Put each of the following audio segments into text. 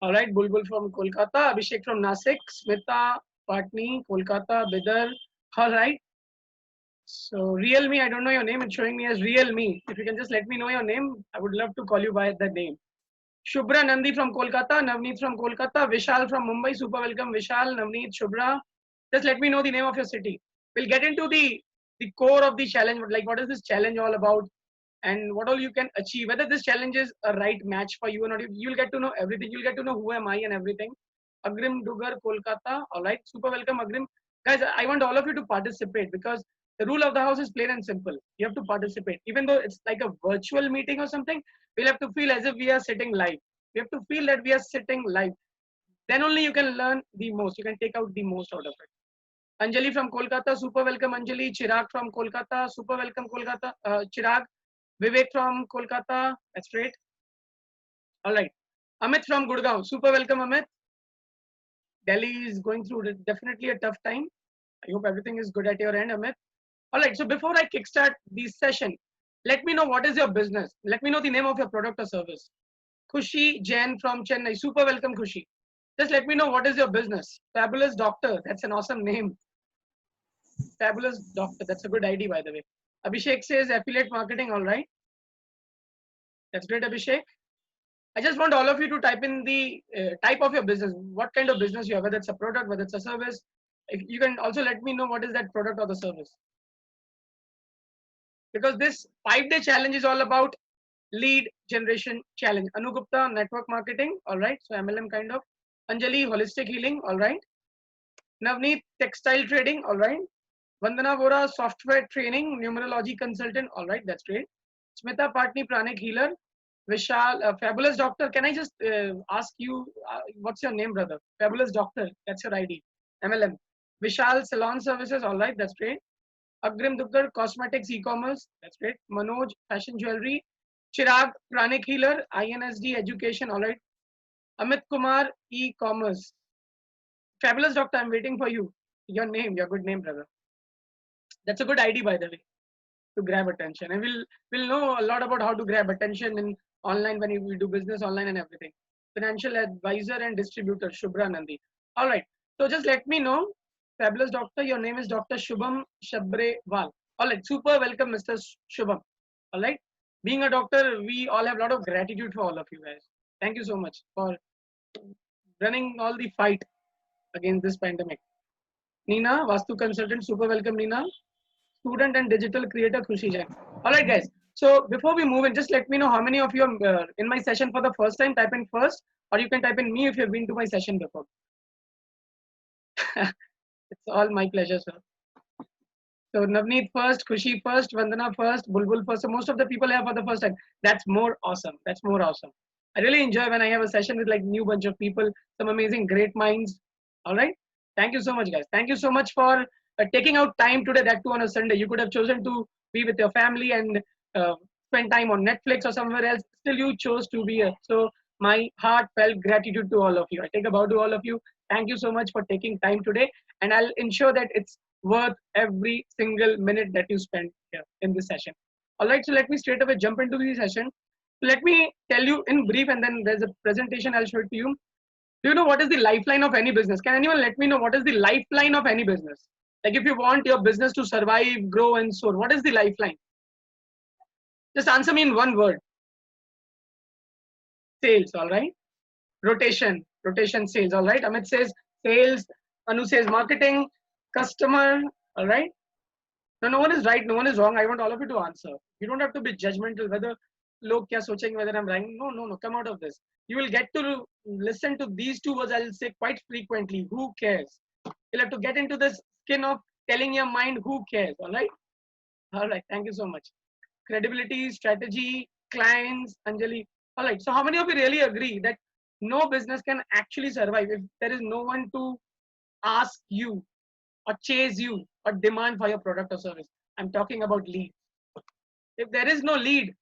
All right, Bulbul from Kolkata, Abhishek from Nasik, Smita, Patni, Kolkata, Bidar. All right. So, Real Me, I don't know your name. It's showing me as Real Me. If you can just let me know your name, I would love to call you by that name. Shubhra Nandi from Kolkata, Navneet from Kolkata, Vishal from Mumbai. Super welcome, Vishal, Navneet, Shubhra. Just let me know the name of your city. We'll get into the core of the challenge. Like, what is this challenge all about? And what all you can achieve, whether this challenge is a right match for you or not. You'll get to know everything. You'll get to know who am I and everything. Agrim Dugar, Kolkata. All right, super welcome, Agrim. Guys, I want all of you to participate because the rule of the house is plain and simple. You have to participate. Even though it's like a virtual meeting or something, we'll have to feel as if we are sitting live. We have to feel that we are sitting live. Then only you can learn the most. You can take out the most out of it. Anjali from Kolkata, super welcome Anjali. Chirag from Kolkata, super welcome Kolkata. Chirag. Vivek from Kolkata, that's great. All right. Amit from Gurgaon, super welcome Amit. Delhi is going through definitely a tough time. I hope everything is good at your end, Amit. All right. So before I kickstart this session, let me know what is your business. Let me know the name of your product or service. Khushi Jain from Chennai, super welcome Khushi. Just let me know what is your business. Fabulous Doctor, that's an awesome name. Fabulous Doctor, that's a good ID by the way. Abhishek says affiliate marketing, all right. That's great, Abhishek. I just want all of you to type in the type of your business, what kind of business you have, whether it's a product, whether it's a service. If you can also let me know what is that product or the service. Because this 5-day challenge is all about lead generation challenge. Anu Gupta, network marketing, all right. So MLM kind of. Anjali, holistic healing, all right. Navneet, textile trading, all right. Vandana Vora, software training, numerology consultant, all right. That's great. Smita Patni, pranic healer. Vishal, fabulous doctor. Can I just ask you, what's your name, brother? Fabulous doctor. That's your ID. MLM. Vishal, salon services. All right, that's great. Agrim Duggar, cosmetics, e-commerce. That's great. Manoj, fashion jewelry. Chirag, pranic healer. INSD, education. All right. Amit Kumar, e-commerce. Fabulous doctor. I'm waiting for you. Your name, your good name, brother. That's a good ID, by the way, to grab attention. And we'll know a lot about how to grab attention in online when we do business online and everything. Financial advisor and distributor, Shubhra Nandi. All right. So just let me know. Fabulous doctor, your name is Dr. Shubham Shabrewal. All right. Super welcome, Mr. Shubham. All right. Being a doctor, we all have a lot of gratitude for all of you guys. Thank you so much for running all the fight against this pandemic. Nina, Vastu consultant, super welcome, Nina. Student and digital creator, Khushi Jain. All right, guys. So before we move in, just let me know how many of you are in my session for the first time. Type in first, or you can type in me if you've been to my session before. It's all my pleasure, sir. So Navneet first, Khushi first, Vandana first, Bulbul first. So most of the people here for the first time. That's more awesome. That's more awesome. I really enjoy when I have a session with like new bunch of people, some amazing, great minds. All right. Thank you so much, guys. Thank you so much for taking out time today. That too on a Sunday. You could have chosen to be with your family and spend time on Netflix or somewhere else. Still, you chose to be here. So my heartfelt gratitude to all of you. I take a bow to all of you. Thank you so much for taking time today, and I'll ensure that it's worth every single minute that you spend here in this session. All right, so let me straight away jump into the session. Let me tell you in brief, and then there's a presentation I'll show it to you. Do you know what is the lifeline of any business? Can anyone let me know what is the lifeline of any business? Like if you want your business to survive, grow, and soar, what is the lifeline? Just answer me in one word. Sales, all right? Rotation, sales, all right? Amit says sales, Anu says marketing, customer, all right? No one is right, no one is wrong. I want all of you to answer. You don't have to be judgmental whether log kya sochenge, whether I'm right. No, come out of this. You will get to listen to these two words I'll say quite frequently. Who cares? You'll have to get into the skin of telling your mind who cares, all right? All right, thank you so much. Credibility, strategy, clients, Anjali. All right, so how many of you really agree that no business can actually survive if there is no one to ask you or chase you or demand for your product or service? I'm talking about lead. If there is no lead,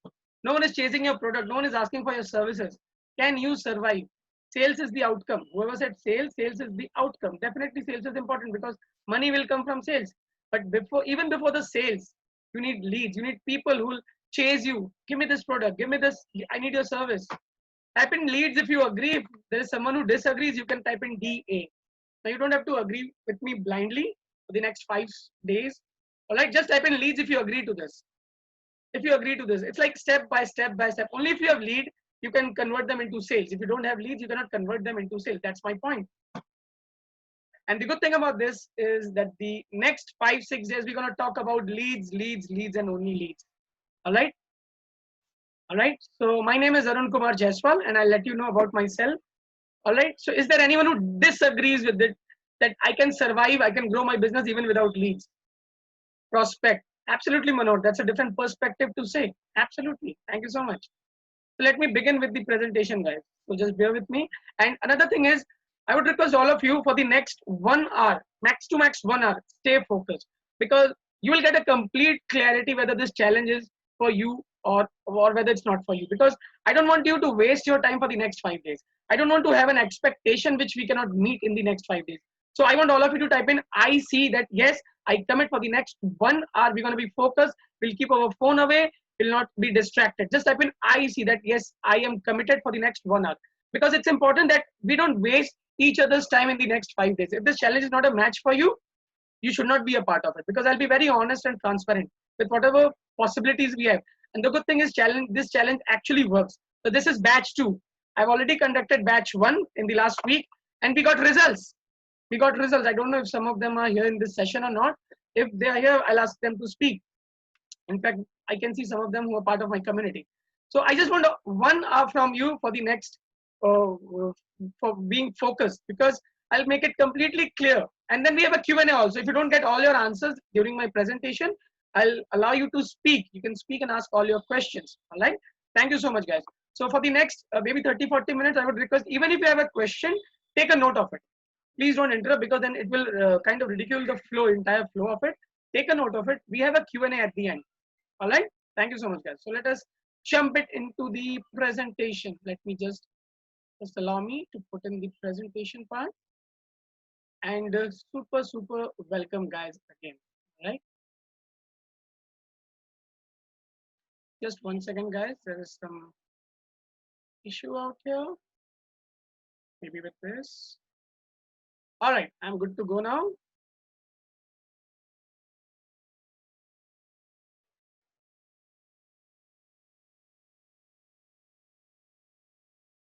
no one is chasing your product, no one is asking for your services, can you survive? Sales is the outcome. Whoever said sales, sales is the outcome. Definitely sales is important because money will come from sales. But even before the sales, you need leads. You need people who will chase you. Give me this product. Give me this. I need your service. Type in leads if you agree. If there is someone who disagrees, you can type in DA. Now you don't have to agree with me blindly for the next 5 days. All right, just type in leads if you agree to this. If you agree to this, it's like step by step by step. Only if you have lead, you can convert them into sales. If you don't have leads, you cannot convert them into sales. That's my point. And the good thing about this is that the next 5-6 days, we're going to talk about leads, and only leads. All right. All right. So my name is Arun Kumar Jaiswal, and I'll let you know about myself. All right. So is there anyone who disagrees with it that I can survive, I can grow my business even without leads? Prospect. Absolutely, Manoj. That's a different perspective to say. Absolutely. Thank you so much. So let me begin with the presentation, guys. So just bear with me. And another thing is, I would request all of you for the next 1 hour, max to max 1 hour, stay focused, because you will get a complete clarity whether this challenge is for you or whether it's not for you. Because I don't want you to waste your time for the next 5 days. I don't want to have an expectation which we cannot meet in the next 5 days. So I want all of you to type in, I see that yes, I commit for the next 1 hour. We're going to be focused. We'll keep our phone away. Will not be distracted. Just type in, I see that yes, I am committed for the next 1 hour, because it's important that we don't waste each other's time in the next 5 days. If this challenge is not a match for you, you should not be a part of it, because I'll be very honest and transparent with whatever possibilities we have. And the good thing is this challenge actually works. So this is batch 2. I've already conducted batch 1 in the last week, and we got results. We got results. I don't know if some of them are here in this session or not. If they are here, I'll ask them to speak. In fact, I can see some of them who are part of my community. So I just want 1 hour from you for the next, for being focused, because I'll make it completely clear. And then we have a Q&A also. If you don't get all your answers during my presentation, I'll allow you to speak. You can speak and ask all your questions. All right. Thank you so much, guys. So for the next maybe 30-40 minutes, I would request, even if you have a question, take a note of it. Please don't interrupt, because then it will kind of ridicule the entire flow of it. Take a note of it. We have a Q&A at the end. All right. Thank you so much, guys. So let us jump it into the presentation. Let me just allow me to put in the presentation part. And super welcome, guys, again. All right. Just 1 second, guys. There is some issue out here. Maybe with this. All right. I'm good to go now.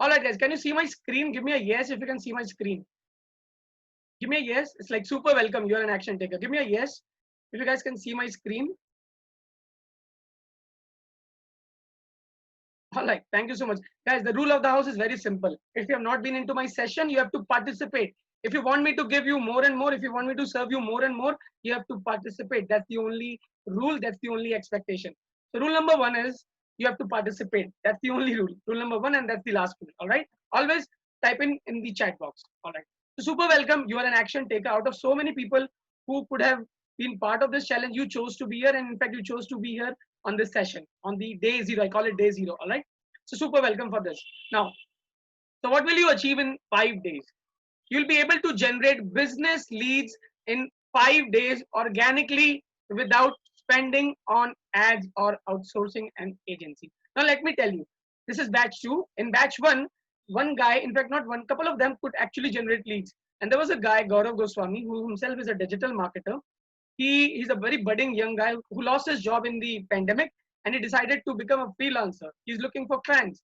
All right, guys, can you see my screen? Give me a yes if you can see my screen. Give me a yes. It's like super welcome. You're an action taker. Give me a yes if you guys can see my screen. All right, thank you so much. Guys, the rule of the house is very simple. If you have not been into my session, you have to participate. If you want me to give you more and more, if you want me to serve you more and more, you have to participate. That's the only rule. That's the only expectation. So rule number 1 is you have to participate. That's the only rule. Rule number 1, and that's the last rule. All right. Always type in the chat box. All right. So super welcome. You are an action taker. Out of so many people who could have been part of this challenge, you chose to be here, and in fact, you chose to be here on this session on the day 0. I call it day 0. All right. So super welcome for this. Now, so what will you achieve in 5 days? You'll be able to generate business leads in 5 days organically without spending on ads or outsourcing an agency. Now, let me tell you, this is batch 2. In batch 1, one guy, in fact, not one, couple of them could actually generate leads. And there was a guy, Gaurav Goswami, who himself is a digital marketer. He's a very budding young guy who lost his job in the pandemic, and he decided to become a freelancer. He's looking for clients.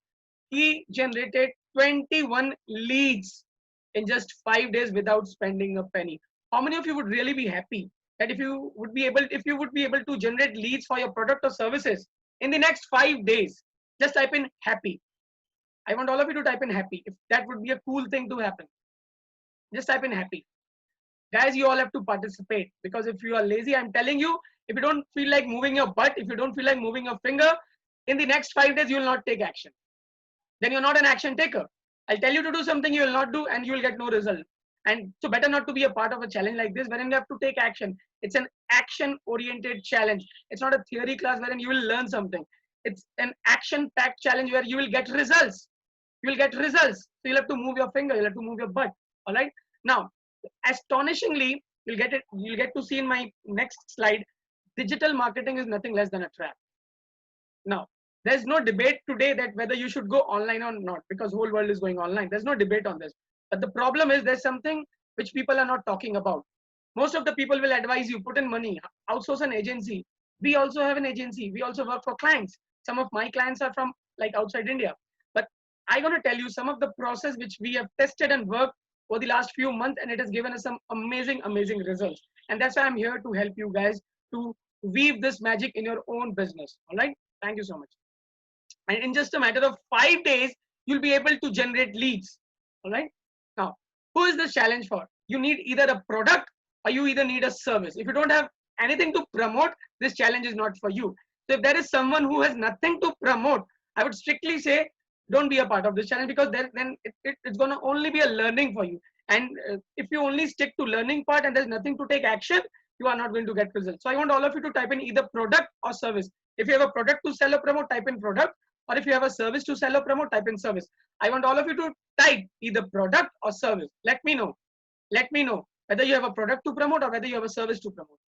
He generated 21 leads in just 5 days without spending a penny. How many of you would really be happy that if you would be able to generate leads for your product or services in the next 5 days? Just type in happy. I want all of you to type in happy. If that would be a cool thing to happen, just type in happy. Guys, you all have to participate, because if you are lazy, I'm telling you, if you don't feel like moving your butt, if you don't feel like moving your finger, in the next 5 days, you will not take action. Then you're not an action taker. I'll tell you to do something you will not do, and you will get no result. And so better not to be a part of a challenge like this, wherein you have to take action. It's an action-oriented challenge. It's not a theory class wherein you will learn something. It's an action-packed challenge where you will get results. You will get results. So you'll have to move your finger. You'll have to move your butt. All right. Now, astonishingly, you'll get to see in my next slide, digital marketing is nothing less than a trap. Now, There's no debate today that whether you should go online or not, because whole world is going online. There's no debate on this. But the problem is there's something which people are not talking about. Most of the people will advise you put in money, outsource an agency. We also have an agency. We also work for clients. Some of my clients are from like outside India. But I'm going to tell you some of the process which we have tested and worked for the last few months, and it has given us some amazing, amazing results. And that's why I'm here to help you guys to weave this magic in your own business. All right. Thank you so much. And in just a matter of 5 days, you'll be able to generate leads. All right. Now, who is this challenge for? You need either a product or you either need a service. If you don't have anything to promote, this challenge is not for you. So if there is someone who has nothing to promote, I would strictly say don't be a part of this challenge, because then it's going to only be a learning for you. And if you only stick to learning part and there's nothing to take action, you are not going to get results. So I want all of you to type in either product or service. If you have a product to sell or promote, type in product. Or if you have a service to sell or promote, type in service. I want all of you to type either product or service. Let me know. Let me know whether you have a product to promote or whether you have a service to promote.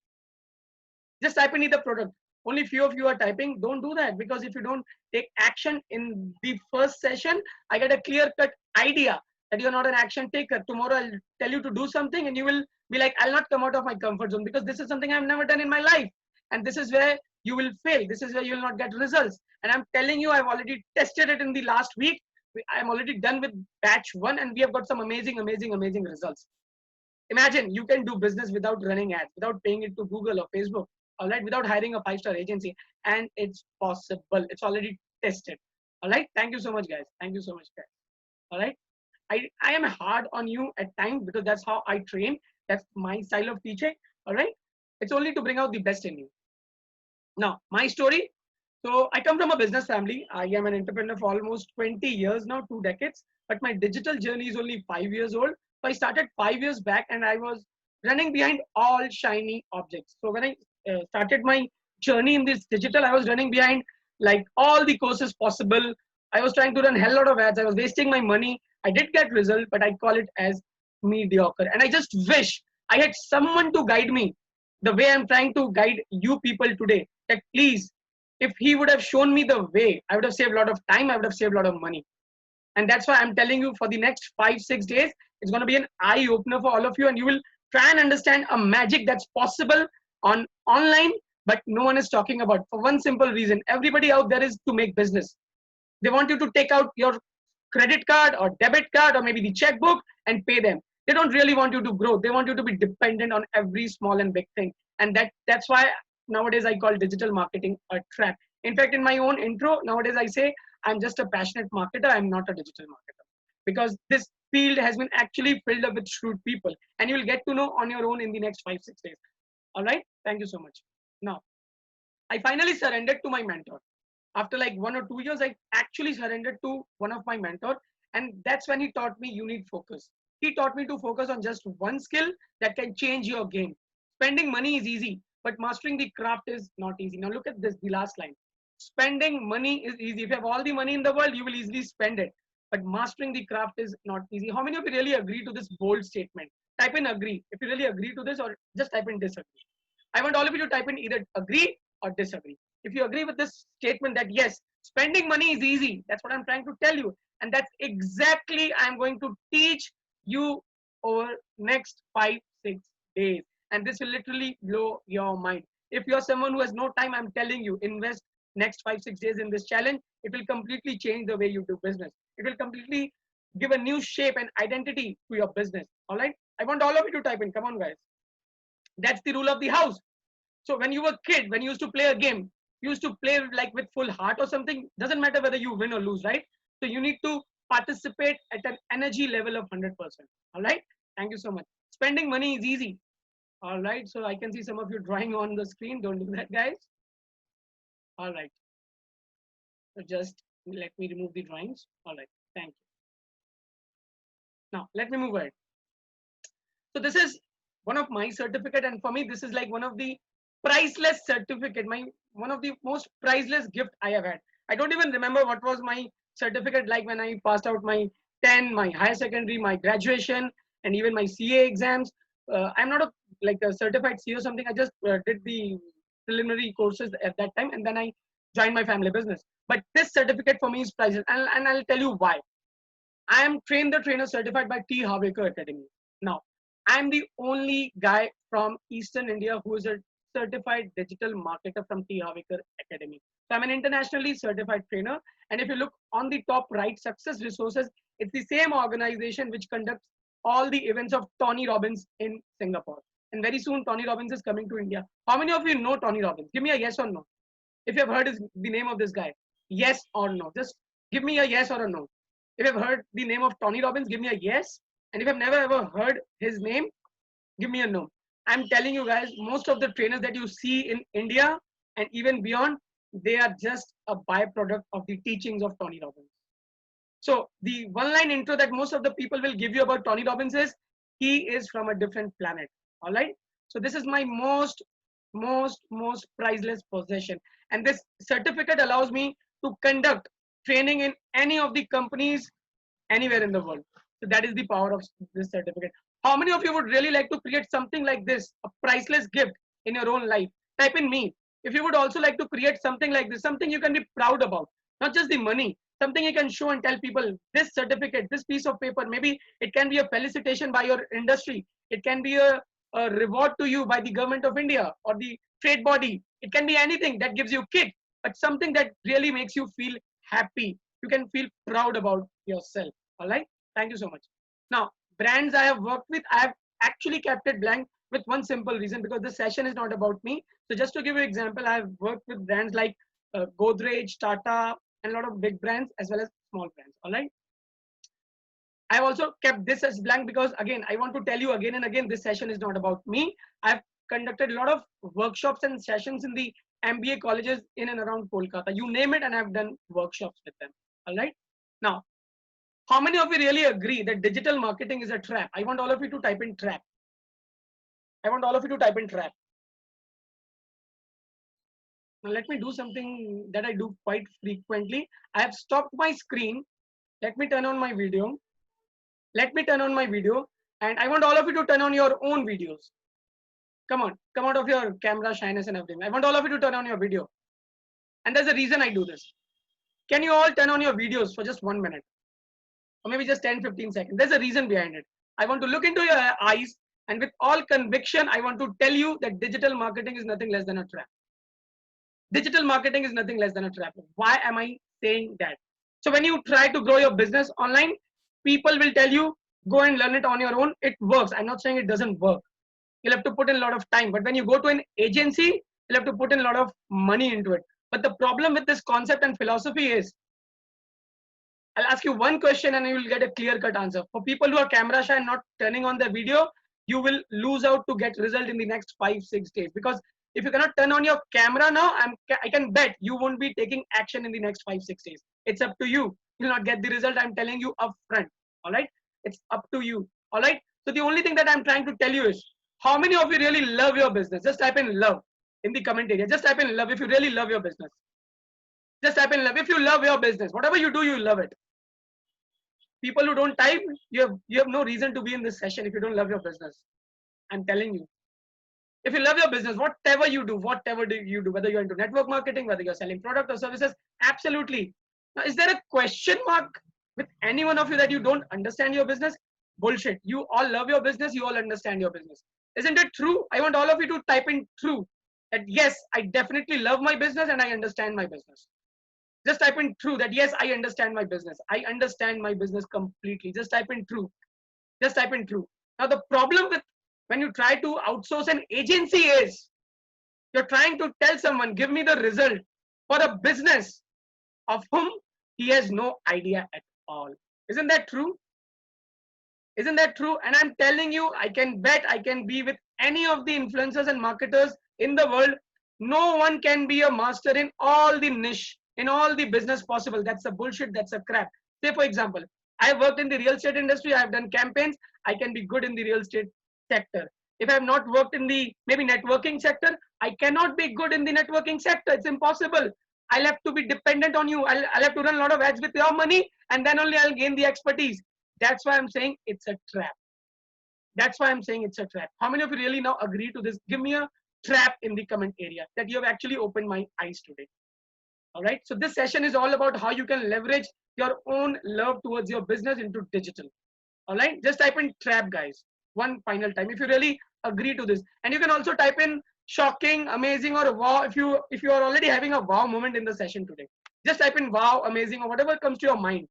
Just type in either product. Only few of you are typing. Don't do that, because if you don't take action in the first session, I get a clear-cut idea that you're not an action taker. Tomorrow I'll tell you to do something and you will be like, I'll not come out of my comfort zone because this is something I've never done in my life. And this is where you will fail. This is where you will not get results. And I'm telling you, I've already tested it in the last week. I'm already done with batch 1 and we have got some amazing, amazing, amazing results. Imagine you can do business without running ads, without paying it to Google or Facebook, all right, without hiring a 5-star agency. And it's possible. It's already tested. All right. Thank you so much, guys. Thank you so much, guys. All right. I am hard on you at times because that's how I train. That's my style of teaching. All right. It's only to bring out the best in you. Now, my story. So I come from a business family. I am an entrepreneur for almost 20 years now, 2 decades. But my digital journey is only 5 years old. So I started 5 years back and I was running behind all shiny objects. So when I started my journey in this digital, I was running behind like all the courses possible. I was trying to run hell lot of ads. I was wasting my money. I did get result, but I call it as mediocre. And I just wish I had someone to guide me the way I'm trying to guide you people today. That please, if he would have shown me the way, I would have saved a lot of time. I would have saved a lot of money. And that's why I'm telling you for the next 5-6 days, it's going to be an eye opener for all of you. And you will try and understand a magic that's possible on online, but no one is talking about, for one simple reason. Everybody out there is to make business. They want you to take out your credit card or debit card or maybe the checkbook and pay them. They don't really want you to grow. They want you to be dependent on every small and big thing. And that's why nowadays I call digital marketing a trap. In fact, in my own intro, nowadays I say I'm just a passionate marketer. I'm not a digital marketer, because this field has been actually filled up with shrewd people, and you will get to know on your own in the next 5-6 days. All right. Thank you so much. Now, I finally surrendered to my mentor. After like 1 or 2 years, I actually surrendered to one of my mentors. And that's when he taught me you need focus. He taught me to focus on just one skill that can change your game. Spending money is easy, but mastering the craft is not easy. Now look at this, the last line. Spending money is easy. If you have all the money in the world, you will easily spend it. But mastering the craft is not easy. How many of you really agree to this bold statement? Type in agree if you really agree to this, or just type in disagree. I want all of you to type in either agree or disagree. If you agree with this statement that yes, spending money is easy, that's what I'm trying to tell you. And that's exactly I'm going to teach you over next 5-6 days. And this will literally blow your mind. If you're someone who has no time, I'm telling you, invest next 5-6 days in this challenge. It will completely change the way you do business. It will completely give a new shape and identity to your business. All right. I want all of you to type in. Come on, guys. That's the rule of the house. So when you were a kid, when you used to play a game, you used to play like with full heart or something. Doesn't matter whether you win or lose, right? So you need to participate at an energy level of 100%. All right. Thank you so much. Spending money is easy. All right. So I can see some of you drawing on the screen. Don't do that, guys. All right. So just let me remove the drawings. All right. Thank you. Now let me move ahead. So this is one of my certificate, and for me, this is like one of the priceless certificate. One of the most priceless gift I have had. I don't even remember what was my certificate like when I passed out my 10, my higher secondary, my graduation, and even my CA exams. I'm not like a certified CA or something. I just did the preliminary courses at that time, and then I joined my family business. But this certificate for me is priceless, and I'll tell you why. I am trained the trainer certified by T. Havekar Academy. Now, I am the only guy from Eastern India who is a certified digital marketer from T. Havekar Academy. So I'm an internationally certified trainer. And if you look on the top right, Success Resources, it's the same organization which conducts all the events of Tony Robbins in Singapore. And very soon, Tony Robbins is coming to India. How many of you know Tony Robbins? Give me a yes or no. If you have heard the name of this guy, yes or no. Just give me a yes or a no. If you've heard the name of Tony Robbins, give me a yes. And if you've never ever heard his name, give me a no. I'm telling you guys, most of the trainers that you see in India and even beyond, they are just a byproduct of the teachings of Tony Robbins. So the one line intro that most of the people will give you about Tony Robbins is, he is from a different planet. All right. So this is my most priceless possession. And this certificate allows me to conduct training in any of the companies anywhere in the world. So that is the power of this certificate. How many of you would really like to create something like this, a priceless gift in your own life? Type in me. If you would also like to create something like this, something you can be proud about, not just the money, something you can show and tell people, this certificate, this piece of paper, maybe it can be a felicitation by your industry. It can be a reward to you by the government of India or the trade body. It can be anything that gives you kick, but something that really makes you feel happy. You can feel proud about yourself. All right. Thank you so much. Now, brands I have worked with, I have actually kept it blank with one simple reason, because this session is not about me. So just to give you an example, I have worked with brands like Godrej, Tata, and a lot of big brands as well as small brands. All right. I've also kept this as blank because, again, I want to tell you again and again, this session is not about me. I've conducted a lot of workshops and sessions in the MBA colleges in and around Kolkata. You name it, and I've done workshops with them. All right. Now, how many of you really agree that digital marketing is a trap? I want all of you to type in trap. I want all of you to type in trap. Now, let me do something that I do quite frequently. I have stopped my screen. Let me turn on my video. Let me turn on my video. And I want all of you to turn on your own videos. Come on, come out of your camera shyness and everything. I want all of you to turn on your video. And there's a reason I do this. Can you all turn on your videos for just 1 minute? Or maybe just 10-15 seconds. There's a reason behind it. I want to look into your eyes, and with all conviction, I want to tell you that digital marketing is nothing less than a trap. Digital marketing is nothing less than a trap. Why am I saying that? So when you try to grow your business online, people will tell you, go and learn it on your own. It works. I'm not saying it doesn't work. You'll have to put in a lot of time. But when you go to an agency, you'll have to put in a lot of money into it. But the problem with this concept and philosophy is, I'll ask you one question and you will get a clear-cut answer. For people who are camera shy and not turning on the video, you will lose out to get result in the next 5-6 days. Because if you cannot turn on your camera now, I can bet you won't be taking action in the next 5-6 days. It's up to you. You'll not get the result. I'm telling you up front. All right. It's up to you. All right. So the only thing that I'm trying to tell you is, how many of you really love your business? Just type in love in the comment area. Just type in love if you really love your business. Just type in love. If you love your business, whatever you do, you love it. People who don't type, you have no reason to be in this session if you don't love your business. I'm telling you. If you love your business, whatever you do, whether you're into network marketing, whether you're selling product or services, absolutely. Now, is there a question mark with any one of you that you don't understand your business? Bullshit. You all love your business. You all understand your business. Isn't it true? I want all of you to type in true. That yes, I definitely love my business and I understand my business. Just type in true, that yes, I understand my business. I understand my business completely. Just type in true. Just type in true. Now, the problem with when you try to outsource an agency is, you're trying to tell someone, give me the result for a business of whom he has no idea at all. Isn't that true? Isn't that true? And I'm telling you, I can bet I can be with any of the influencers and marketers in the world. No one can be a master in all the niche, in all the business possible. That's a bullshit. That's a crap. Say, for example, I have worked in the real estate industry. I have done campaigns. I can be good in the real estate sector. If I have not worked in the maybe networking sector, I cannot be good in the networking sector. It's impossible. I'll have to be dependent on you. I'll have to run a lot of ads with your money, and then only I'll gain the expertise. That's why I'm saying it's a trap. That's why I'm saying it's a trap. How many of you really now agree to this? Give me a trap in the comment area that you have actually opened my eyes today. All right. So this session is all about how you can leverage your own love towards your business into digital. All right. Just type in trap, guys. One final time, if you really agree to this, and you can also type in shocking, amazing, or wow. If you are already having a wow moment in the session today, just type in wow, amazing, or whatever comes to your mind.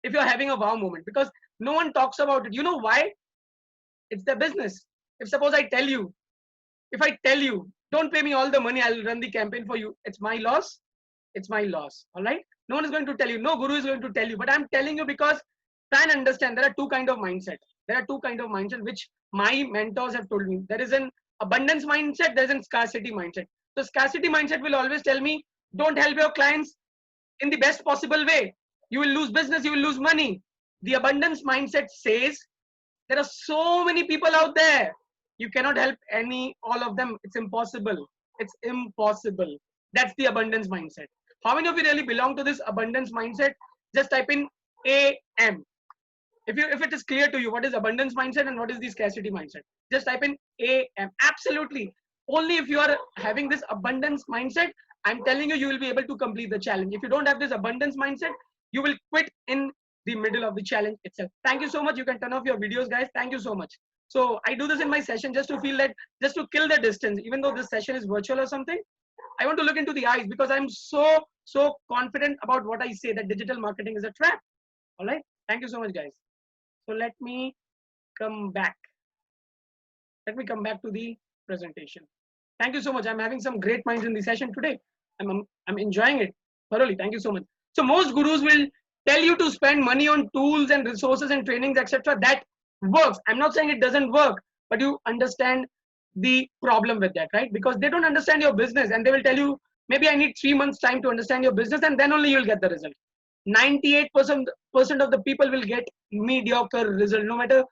If you're having a wow moment, because no one talks about it. You know why? It's the business. If suppose I tell you, if I tell you, don't pay me all the money, I'll run the campaign for you. It's my loss. It's my loss. All right. No one is going to tell you. No guru is going to tell you. But I'm telling you because try and understand. There are two kind of mindset. There are two kind of mindset which my mentors have told me. There is an abundance mindset. There is a scarcity mindset. So scarcity mindset will always tell me, don't help your clients in the best possible way. You will lose business. You will lose money. The abundance mindset says there are so many people out there. You cannot help all of them. It's impossible. It's impossible. That's the abundance mindset. How many of you really belong to this abundance mindset? Just type in AM. If it is clear to you what is abundance mindset and what is the scarcity mindset, just type in AM. Absolutely. Only if you are having this abundance mindset, I'm telling you, you will be able to complete the challenge. If you don't have this abundance mindset, you will quit in the middle of the challenge itself. Thank you so much. You can turn off your videos, guys. Thank you so much. So I do this in my session just to feel that, just to kill the distance, even though this session is virtual or something. I want to look into the eyes because I'm so confident about what I say, that digital marketing is a trap. All right. Thank you so much, guys. So let me come back. Let me come back to the presentation. Thank you so much. I'm having some great minds in the session today. I'm enjoying it thoroughly. Thank you so much. So most gurus will tell you to spend money on tools and resources and trainings, etc. That works. I'm not saying it doesn't work, but you understand the problem with that, right? Because they don't understand your business and they will tell you, maybe I need 3 months time to understand your business and then only you'll get the result. 98% of the people will get mediocre result, no matter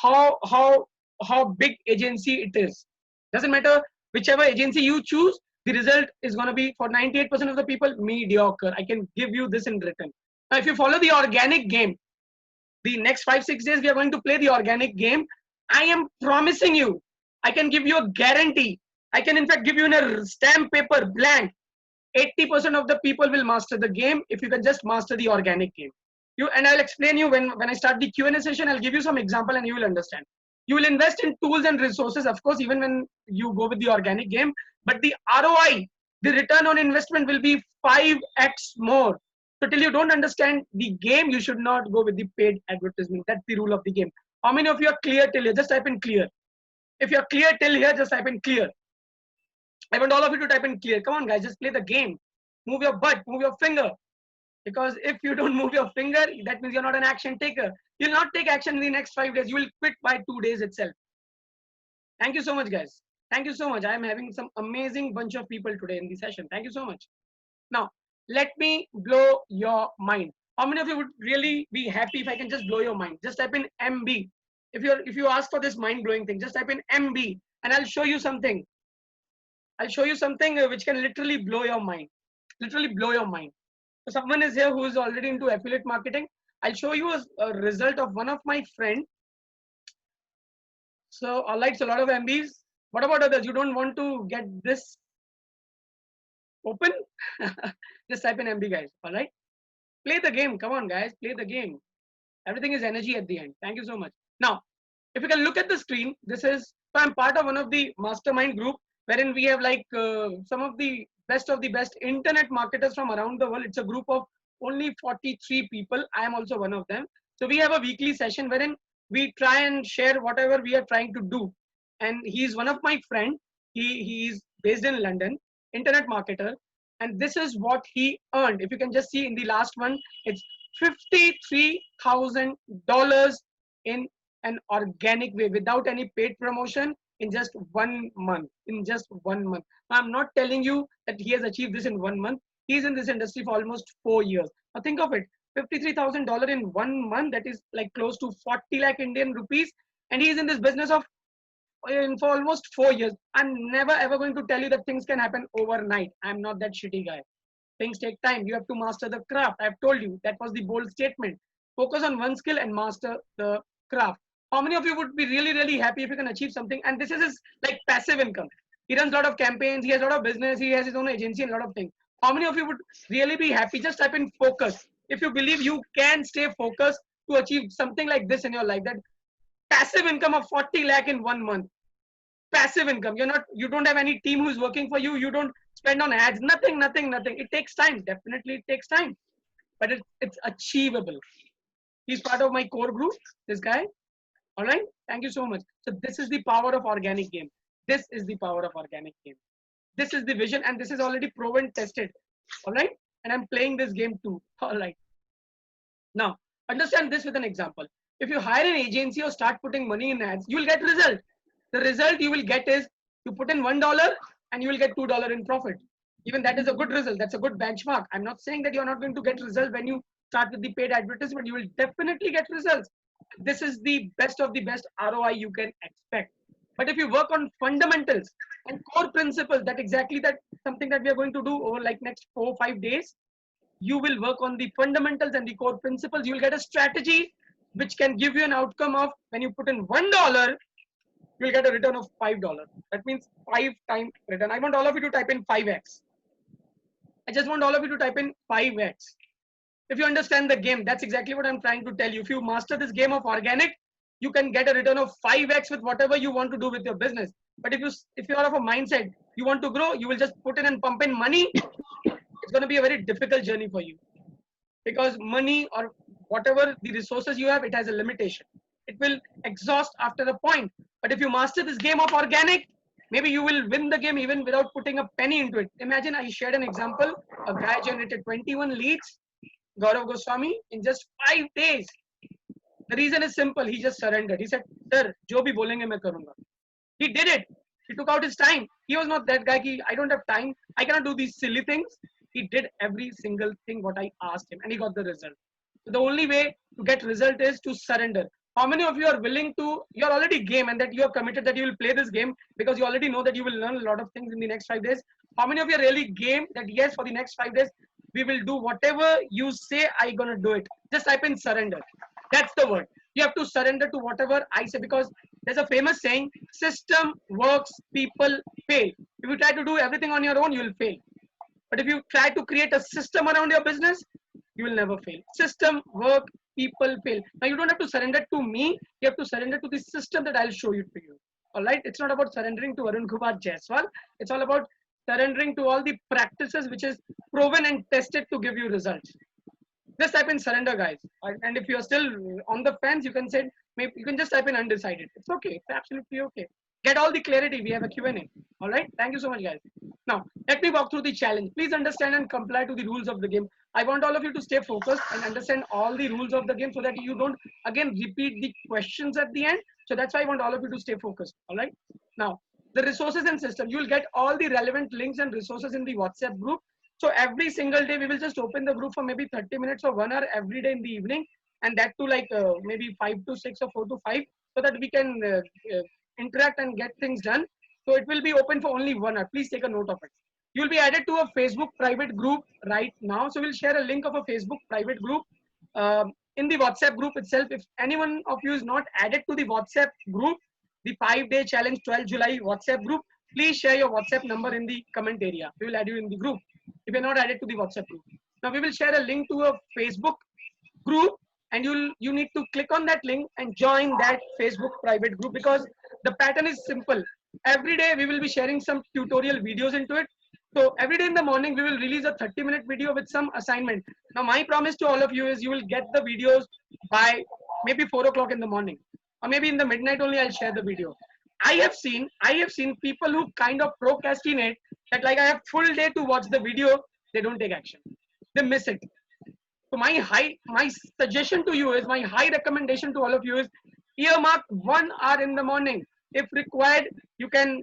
how how how big agency it is. Doesn't matter whichever agency you choose, the result is going to be for 98% of the people mediocre. I can give you this in written. Now if you follow the organic game, the next 5-6 days we are going to play the organic game. I am promising you, I can give you a guarantee. I can in fact give you in a stamp paper blank, 80% of the people will master the game if you can just master the organic game. And I'll explain you when I start the Q&A session. I'll give you some example and you will understand. You will invest in tools and resources, of course, even when you go with the organic game, but the ROI, the return on investment, will be 5x more. So till you don't understand the game, you should not go with the paid advertisement. That's the rule of the game. How many of you are clear till here? Just type in clear. If you're clear till here, just type in clear. I want all of you to type in clear. Come on, guys, just play the game. Move your butt, move your finger. Because if you don't move your finger, that means you're not an action taker. You'll not take action in the next 5 days. You will quit by 2 days itself. Thank you so much, guys. Thank you so much. I'm having some amazing bunch of people today in the session. Thank you so much. Now, let me blow your mind. How many of you would really be happy if I can just blow your mind? Just type in MB. If you ask for this mind-blowing thing, just type in MB and I'll show you something. I'll show you something which can literally blow your mind. Literally blow your mind. So someone is here who is already into affiliate marketing. I'll show you a result of one of my friend. So all right, so a lot of MBs. What about others? You don't want to get this open? Just type in MB, guys. All right. Play the game. Come on, guys. Play the game. Everything is energy at the end. Thank you so much. Now, if you can look at the screen, this is, so I'm part of one of the mastermind group wherein we have like some of the best internet marketers from around the world. It's a group of only 43 people. I am also one of them. So we have a weekly session wherein we try and share whatever we are trying to do. And he's one of my friend. He is based in London, internet marketer. And this is what he earned. If you can just see in the last one, it's $53,000 in an organic way without any paid promotion in just 1 month. In just 1 month. I'm not telling you that he has achieved this in 1 month. He's in this industry for almost 4 years. Now think of it, $53,000 in 1 month. That is like close to 40 lakh Indian rupees. And he's in this business of for almost 4 years. I'm never ever going to tell you that things can happen overnight. I'm not that shitty guy. Things take time. You have to master the craft. I've told you that was the bold statement. Focus on one skill and master the craft. How many of you would be really happy if you can achieve something? And this is his like passive income. He runs a lot of campaigns. He has a lot of business. He has his own agency and a lot of things. How many of you would really be happy? Just type in focus. If you believe you can stay focused to achieve something like this in your life, that passive income of 40 lakh in 1 month. Passive income. You don't have any team who's working for you. You don't spend on ads. Nothing. It takes time. Definitely it takes time. But it's achievable. He's part of my core group, this guy. All right. Thank you so much. So this is the power of organic game. This is the power of organic game. This is the vision, and this is already proven, tested. All right. And I'm playing this game too. All right. Now, understand this with an example. If you hire an agency or start putting money in ads, you will get result. The result you will get is you put in $1 and you will get $2 in profit. Even that is a good result. That's a good benchmark. I'm not saying that you're not going to get results when you start with the paid advertisement. You will definitely get results. This is the best of the best ROI you can expect. But if you work on fundamentals and core principles, that something that we are going to do over like next 4 or 5 days. You will work on the fundamentals and the core principles. You will get a strategy which can give you an outcome of, when you put in $1, you will get a return of $5. That means 5 times return. I want all of you to type in 5x. I just want all of you to type in 5x. If you understand the game, that's exactly what I'm trying to tell you. If you master this game of organic, you can get a return of 5x with whatever you want to do with your business. But if you are of a mindset, you want to grow, you will just put in and pump in money. It's going to be a very difficult journey for you, because money or whatever the resources you have, it has a limitation. It will exhaust after a point. But if you master this game of organic, maybe you will win the game even without putting a penny into it. Imagine, I shared an example. A guy generated 21 leads, Gaurav Goswami, in just 5 days. The reason is simple. He just surrendered. He said, sir, jo bhi bolenge main karunga. He did it. He took out his time. He was not that guy ki, I don't have time, I cannot do these silly things. He did every single thing what I asked him, and he got the result. So the only way to get result is to surrender. How many of you are willing to, you're already game and that you have committed that you will play this game because you already know that you will learn a lot of things in the next 5 days? How many of you are really game that yes, for the next 5 days, we will do whatever you say, I gonna do it? Just type in surrender. That's the word. You have to surrender to whatever I say, because there's a famous saying, system works, people fail. If you try to do everything on your own, you will fail. But if you try to create a system around your business, you will never fail. System work, people fail. Now you don't have to surrender to me. You have to surrender to the system that I'll show you to you. All right. It's not about surrendering to Arun Kumar Jaiswal. It's all about surrendering to all the practices which is proven and tested to give you results. Just type in surrender, guys. And if you're still on the fence, you can say, maybe you can just type in undecided. It's okay. It's absolutely okay. Get all the clarity. We have a Q&A. All right. Thank you so much, guys. Now, let me walk through the challenge. Please understand and comply to the rules of the game. I want all of you to stay focused and understand all the rules of the game so that you don't, again, repeat the questions at the end. So that's why I want all of you to stay focused. All right. Now, the resources and system. You will get all the relevant links and resources in the WhatsApp group. So every single day, we will just open the group for maybe 30 minutes or 1 hour every day in the evening. And that to like maybe 5 to 6 or 4 to 5, so that we can interact and get things done. So it will be open for only 1 hour. Please take a note of it. You will be added to a Facebook private group right now. So we'll share a link of a Facebook private group in the WhatsApp group itself. If anyone of you is not added to the WhatsApp group, the 5-day challenge 12 July WhatsApp group, please share your WhatsApp number in the comment area. We will add you in the group if you're not added to the WhatsApp group. Now we will share a link to a Facebook group, and you need to click on that link and join that Facebook private group, because the pattern is simple. Every day we will be sharing some tutorial videos into it. So every day in the morning we will release a 30-minute video with some assignment. Now my promise to all of you is you will get the videos by maybe 4 o'clock in the morning, or maybe in the midnight only I'll share the video. I have seen people who kind of procrastinate, that like I have full day to watch the video, they don't take action. They miss it. So my suggestion to you is, my high recommendation to all of you is, earmark 1 hour in the morning. If required, you can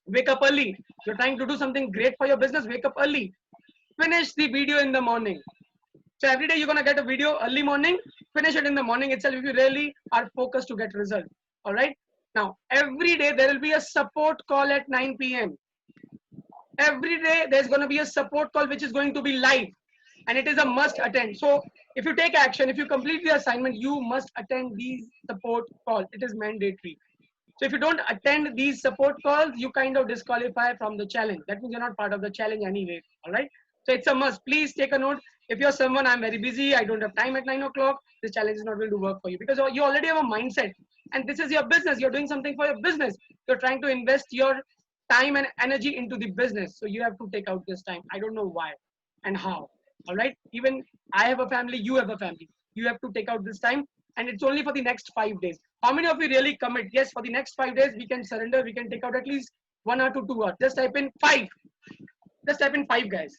wake up early. You're trying to do something great for your business, wake up early. Finish the video in the morning. So every day you're gonna get a video early morning, finish it in the morning itself if you really are focused to get result. All right. Now, every day there will be a support call at 9 p.m. Every day there's going to be a support call which is going to be live, and it is a must attend. So if you take action, if you complete the assignment, you must attend these support calls. It is mandatory. So if you don't attend these support calls, you kind of disqualify from the challenge. That means you're not part of the challenge anyway. All right. So it's a must. Please take a note. If you're someone, I'm very busy, I don't have time at 9 o'clock, this challenge is not going to work for you because you already have a mindset and this is your business. You're doing something for your business. You're trying to invest your time and energy into the business. So you have to take out this time. I don't know why and how. All right. Even I have a family, you have a family. You have to take out this time and it's only for the next 5 days. How many of you really commit? Yes, for the next 5 days, we can surrender. We can take out at least 1 hour to 2 hours. Just type in 5. Just type in 5, guys,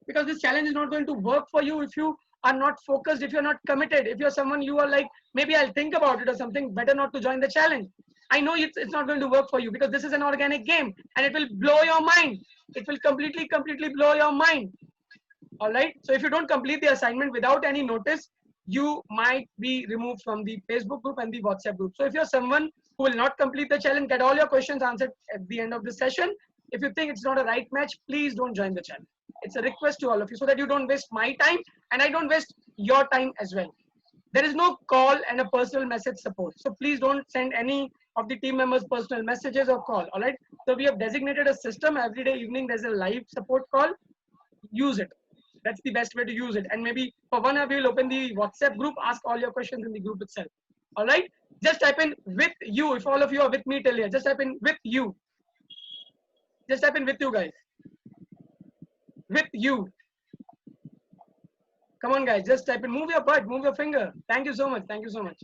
because this challenge is not going to work for you if you are not focused, if you're not committed. If you're someone you are like, maybe I'll think about it or something, better not to join the challenge. I know it's not going to work for you because this is an organic game and it will blow your mind. It will completely blow your mind. All right. So if you don't complete the assignment without any notice, you might be removed from the Facebook group and the WhatsApp group. So if you're someone who will not complete the challenge, get all your questions answered at the end of the session. If you think it's not a right match, please don't join the challenge. It's a request to all of you so that you don't waste my time and I don't waste your time as well. There is no call and a personal message support. So please don't send any of the team members personal messages or call. All right. So we have designated a system every day evening. There's a live support call. Use it. That's the best way to use it. And maybe for 1 hour, we'll open the WhatsApp group, ask all your questions in the group itself. All right. Just type in with you. If all of you are with me till here, just type in with you. Just type in with you, guys. With you. Come on, guys. Just type in. Move your butt. Move your finger. Thank you so much. Thank you so much.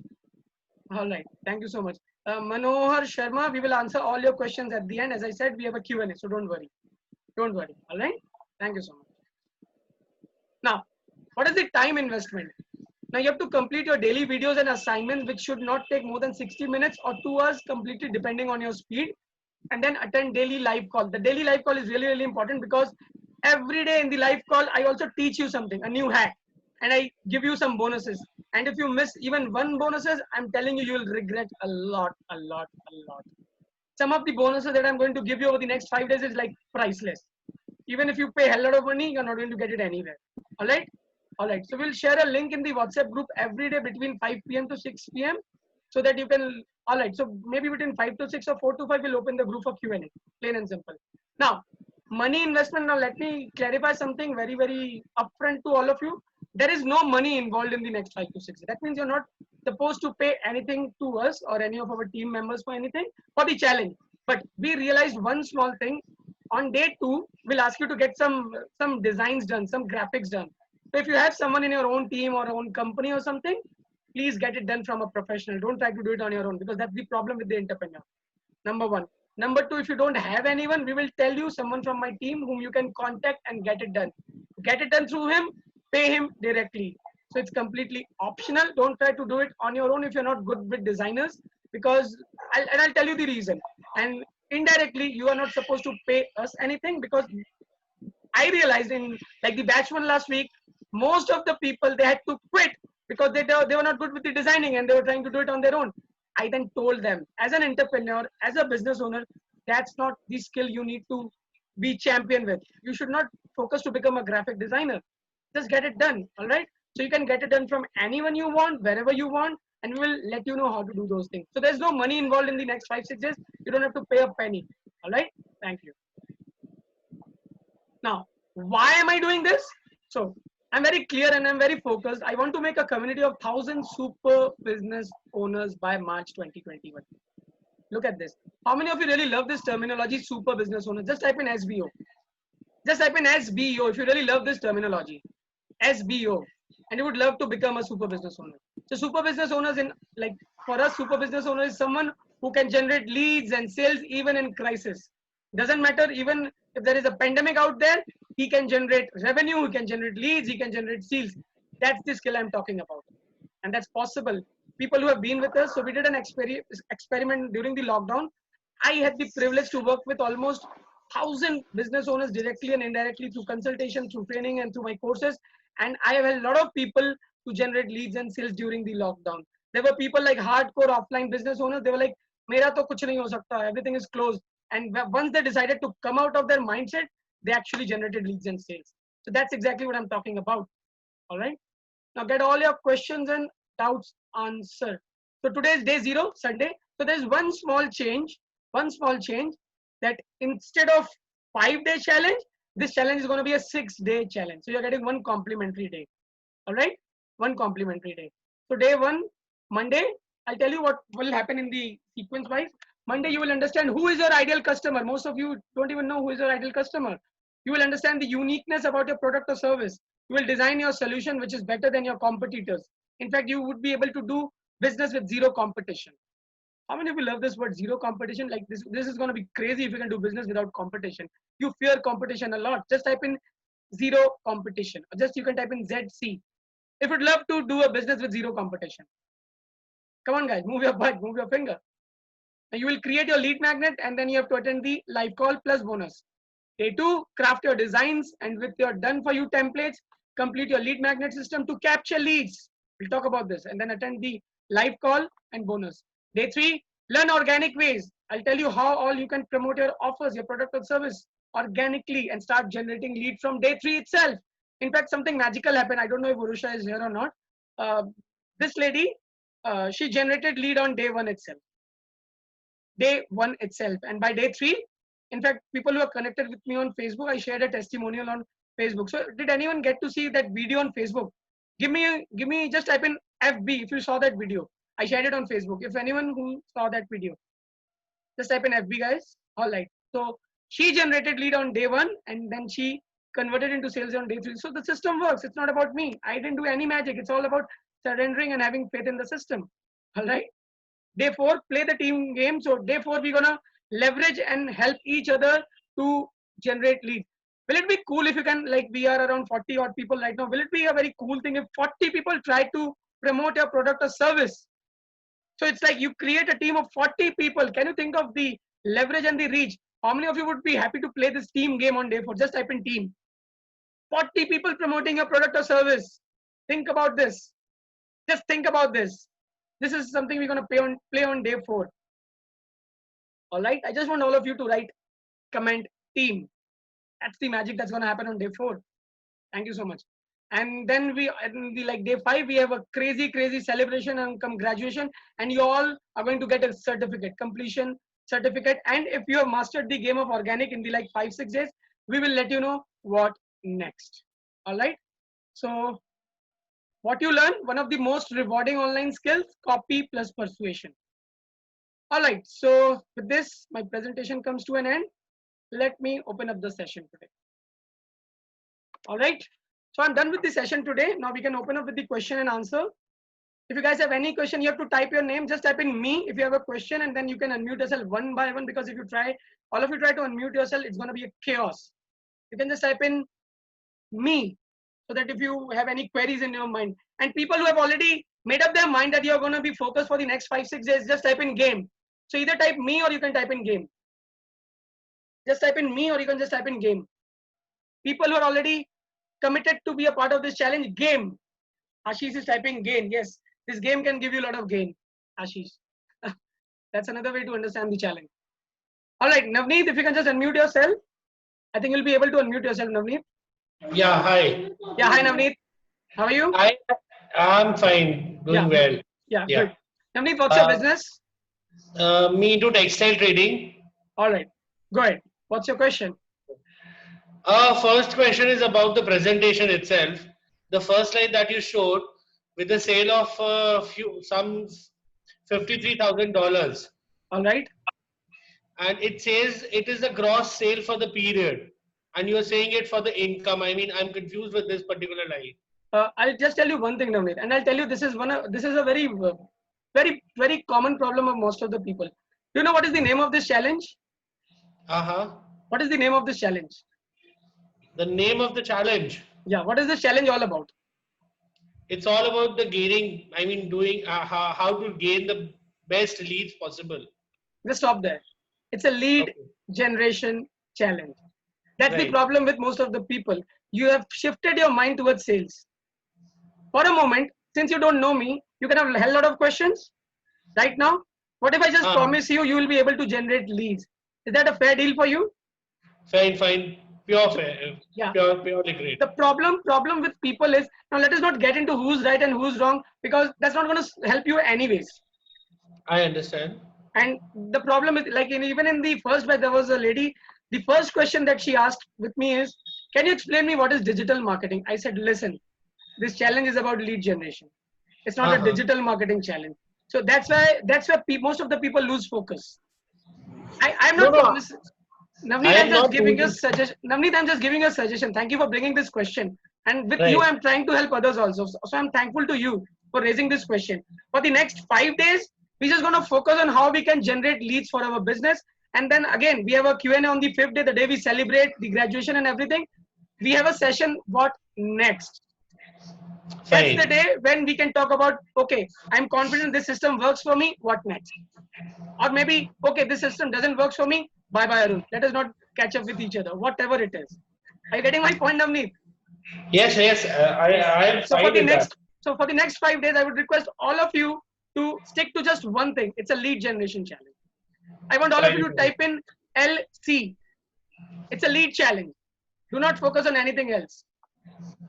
All right. Thank you so much. Manohar Sharma, we will answer all your questions at the end. As I said, we have a Q&A, so don't worry. Don't worry. All right. Thank you so much. Now, what is the time investment? Now you have to complete your daily videos and assignments, which should not take more than 60 minutes or 2 hours completely, depending on your speed. And then attend daily live call. The daily live call is really important because every day in the live call, I also teach you something, a new hack, and I give you some bonuses. And if you miss even one bonuses, I'm telling you, you will regret a lot. Some of the bonuses that I'm going to give you over the next 5 days is like priceless. Even if you pay a hell lot of money, you're not going to get it anywhere. All right. All right. So we'll share a link in the WhatsApp group every day between 5 p.m. to 6 p.m. so that you can. All right. So maybe between 5 to 6 or 4 to 5, we'll open the group for Q&A. Plain and simple. Now, money investment. Now, let me clarify something very upfront to all of you. There is no money involved in the next 5 to 6. That means you're not supposed to pay anything to us or any of our team members for anything for the challenge. But we realized one small thing. On day 2, we'll ask you to get some designs done, some graphics done. So if you have someone in your own team or own company or something, please get it done from a professional. Don't try to do it on your own because that's the problem with the entrepreneur. Number 1. Number 2, if you don't have anyone, we will tell you someone from my team whom you can contact and get it done. Get it done through him, pay him directly. So it's completely optional. Don't try to do it on your own if you're not good with designers, because I'll tell you the reason. And indirectly, you are not supposed to pay us anything, because I realized in like the batch 1 last week, most of the people, they had to quit because they were not good with the designing and they were trying to do it on their own. I then told them, as an entrepreneur, as a business owner, that's not the skill you need to be champion with. You should not focus to become a graphic designer. Just get it done. All right. So you can get it done from anyone you want, wherever you want, and we will let you know how to do those things. So there's no money involved in the next 5-6 days. You don't have to pay a penny. All right. Thank you. Now, why am I doing this? So I'm very clear and I'm very focused. I want to make a community of 1,000 super business owners by March 2021. Look at this. How many of you really love this terminology, super business owner? Just type in SBO. Just type in SBO if you really love this terminology. SBO. And you would love to become a super business owner. So super business owners, in like for us, super business owner is someone who can generate leads and sales even in crisis. Doesn't matter, even if there is a pandemic out there, he can generate revenue, he can generate leads, he can generate sales. That's the skill I'm talking about. And that's possible. People who have been with us, so we did an experiment during the lockdown. I had the privilege to work with almost 1,000 business owners directly and indirectly through consultation, through training, and through my courses. And I have a lot of people to generate leads and sales during the lockdown. There were people like hardcore offline business owners. They were like, "Mera to kuch nahi ho sakta. Everything is closed." And once they decided to come out of their mindset, they actually generated leads and sales. So that's exactly what I'm talking about. All right. Now get all your questions and doubts answered. So today is day 0, Sunday. So there's one small change that instead of 5-day challenge, This challenge is going to be a 6-day challenge. So you're getting one complimentary day. All right, one complimentary day. So day one, Monday, I'll tell you what will happen in the sequence wise. Monday, you will understand who is your ideal customer. Most of you don't even know who is your ideal customer. You will understand the uniqueness about your product or service. You will design your solution which is better than your competitors. In fact, you would be able to do business with zero competition. How many of you love this word zero competition? Like this is going to be crazy if you can do business without competition. You fear competition a lot. Just type in zero competition. Or just you can type in ZC. If you'd love to do a business with zero competition. Come on guys, move your butt, move your finger. And you will create your lead magnet and then you have to attend the live call plus bonus. Day two, craft your designs and with your done for you templates, complete your lead magnet system to capture leads. We'll talk about this and then attend the live call and bonus. Day three, learn organic ways. I'll tell you how all you can promote your offers, your product or service organically and start generating lead from day three itself. In fact, something magical happened. I don't know if Urusha is here or not. This lady, she generated lead on day one itself. Day one itself. And by day three, in fact, people who are connected with me on Facebook, I shared a testimonial on Facebook. So did anyone get to see that video on Facebook? Give me, just type in FB if you saw that video. I shared it on Facebook. If anyone who saw that video, just type in FB, guys. All right. So she generated lead on day one and then she converted into sales on day three. So the system works. It's not about me. I didn't do any magic. It's all about surrendering and having faith in the system. All right. Day four, play the team game. So day four, we're gonna leverage and help each other to generate leads. Will it be cool if you can, like we are around 40 odd people right now, will it be a very cool thing if 40 people try to promote your product or service? So it's like you create a team of 40 people. Can you think of the leverage and the reach? How many of you would be happy to play this team game on day four? Just type in team. 40 people promoting your product or service. Think about this. Just think about this. This is something we're going to play on day four. All right. I just want all of you to write, comment, team. That's the magic that's going to happen on day four. Thank you so much. And then like day five, we have a crazy celebration and come graduation. And you all are going to get a certificate, completion certificate. And if you have mastered the game of organic in the like 5-6 days, we will let you know what next. All right. So what you learn, one of the most rewarding online skills, copy plus persuasion. All right, so with this, my presentation comes to an end. Let me open up the session today. All right, so I'm done with the session today. Now we can open up with the question and answer. If you guys have any question, you have to type your name. Just type in me if you have a question, and then you can unmute yourself one by one, because if you try, all of you try to unmute yourself, it's going to be a chaos. You can just type in me, so that if you have any queries in your mind, and people who have already made up their mind that you're going to be focused for the next 5-6 days, just type in game. So either type me or you can type in game. Just type in me or you can just type in game. People who are already committed to be a part of this challenge, game. Ashish is typing gain. Yes, this game can give you a lot of gain. Ashish. That's another way to understand the challenge. All right, Navneet, if you can just unmute yourself. I think you'll be able to unmute yourself, Navneet. Yeah, hi. Yeah, hi Navneet. How are you? I'm fine, doing well. Yeah, good. Navneet, what's your business? Me do textile trading. All right, go ahead. What's your question? First question is about the presentation itself. The first slide that you showed with the sale of some $53,000. All right. And it says it is a gross sale for the period. And you're saying it for the income. I mean, I'm confused with this particular line. I'll just tell you one thing, Navneet, and I'll tell you this is a very common problem of most of the people. Do you know what is the name of this challenge? What is the name of this challenge? The name of the challenge? Yeah, what is this challenge all about? It's all about the gaining, I mean, doing how to gain the best leads possible. Let's stop there. It's a lead generation challenge. That's the problem with most of the people. You have shifted your mind towards sales. For a moment, since you don't know me, you can have a hell lot of questions right now. What if I just promise you, you will be able to generate leads? Is that a fair deal for you? Fine. Pure fair. Yeah. Purely great. The problem with people is, now let us not get into who's right and who's wrong, because that's not going to help you anyways. I understand. And the problem is, like even in the first batch, there was a lady, the first question that she asked with me is, can you explain me what is digital marketing? I said, listen, this challenge is about lead generation. It's not a digital marketing challenge. So that's why most of the people lose focus. I'm not promising. Navneet, I'm just giving you a suggestion. Navneet, I'm just giving you a suggestion. Thank you for bringing this question. And with you, I'm trying to help others also. So I'm thankful to you for raising this question. For the next 5 days, we're just going to focus on how we can generate leads for our business. And then again, we have a Q&A on the 5th day, the day we celebrate the graduation and everything. We have a session, what next? That's the day when we can talk about, okay, I'm confident this system works for me, what next? Or maybe, okay, this system doesn't work for me, bye-bye, Arun. Let us not catch up with each other, whatever it is. Are you getting my point, Navneet? Yes, I am fine with that. So for the next 5 days, I would request all of you to stick to just one thing. It's a lead generation challenge. I want all of you to type in LC. It's a lead challenge. Do not focus on anything else.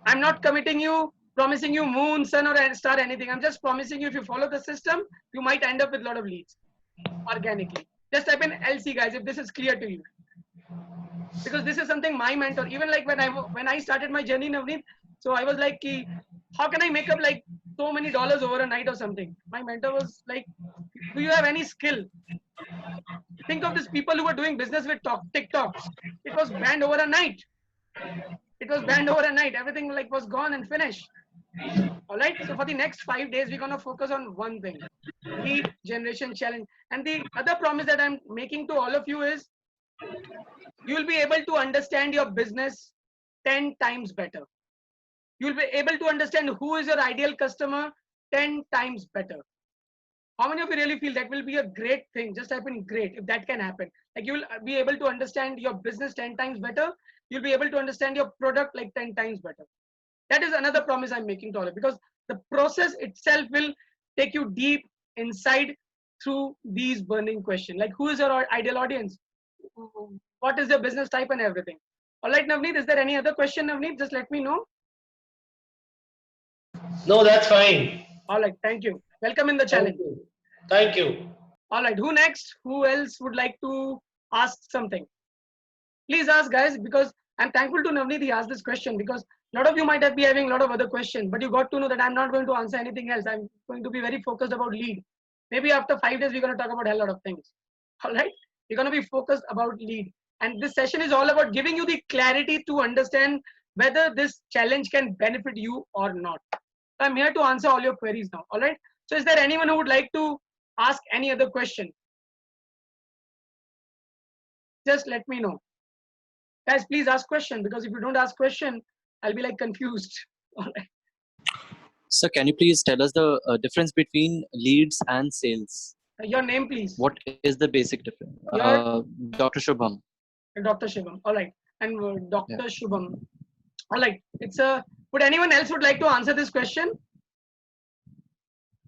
I'm not promising you moon, sun, or star, anything. I'm just promising you, if you follow the system, you might end up with a lot of leads organically. Just type in LC, guys, if this is clear to you. Because this is something my mentor, even like when I started my journey, Navneet, so I was like, how can I make up like so many dollars over a night or something? My mentor was like, do you have any skill? Think of these people who were doing business with TikTok. It was banned over a night. Everything like was gone and finished. All right. So for the next 5 days, we're going to focus on one thing, lead generation challenge. And the other promise that I'm making to all of you is you'll be able to understand your business 10 times better. You'll be able to understand who is your ideal customer 10 times better. How many of you really feel that will be a great thing? Just type in great if that can happen. Like you will be able to understand your business 10 times better. You'll be able to understand your product like 10 times better. That is another promise I'm making to all of you, because the process itself will take you deep inside through these burning questions. Like who is your ideal audience? What is your business type and everything? All right, Navneet, is there any other question, Navneet? Just let me know. No, that's fine. All right, thank you. Welcome in the challenge. Thank you. All right, who next? Who else would like to ask something? Please ask, guys, because I'm thankful to Navneet he asked this question, because a lot of you might be having a lot of other questions, but you got to know that I'm not going to answer anything else. I'm going to be very focused about lead. Maybe after 5 days, we're going to talk about a lot of things. All right, we're going to be focused about lead. And this session is all about giving you the clarity to understand whether this challenge can benefit you or not. So I'm here to answer all your queries now. All right. So is there anyone who would like to ask any other question? Just let me know. Guys, please ask question, because if you don't ask question, I'll be like confused. All right. So can you please tell us the difference between leads and sales? Your name, please. What is the basic difference? Dr. Shubham. Dr. Shubham. All right. And Dr. Shubham. All right. Would anyone else would like to answer this question?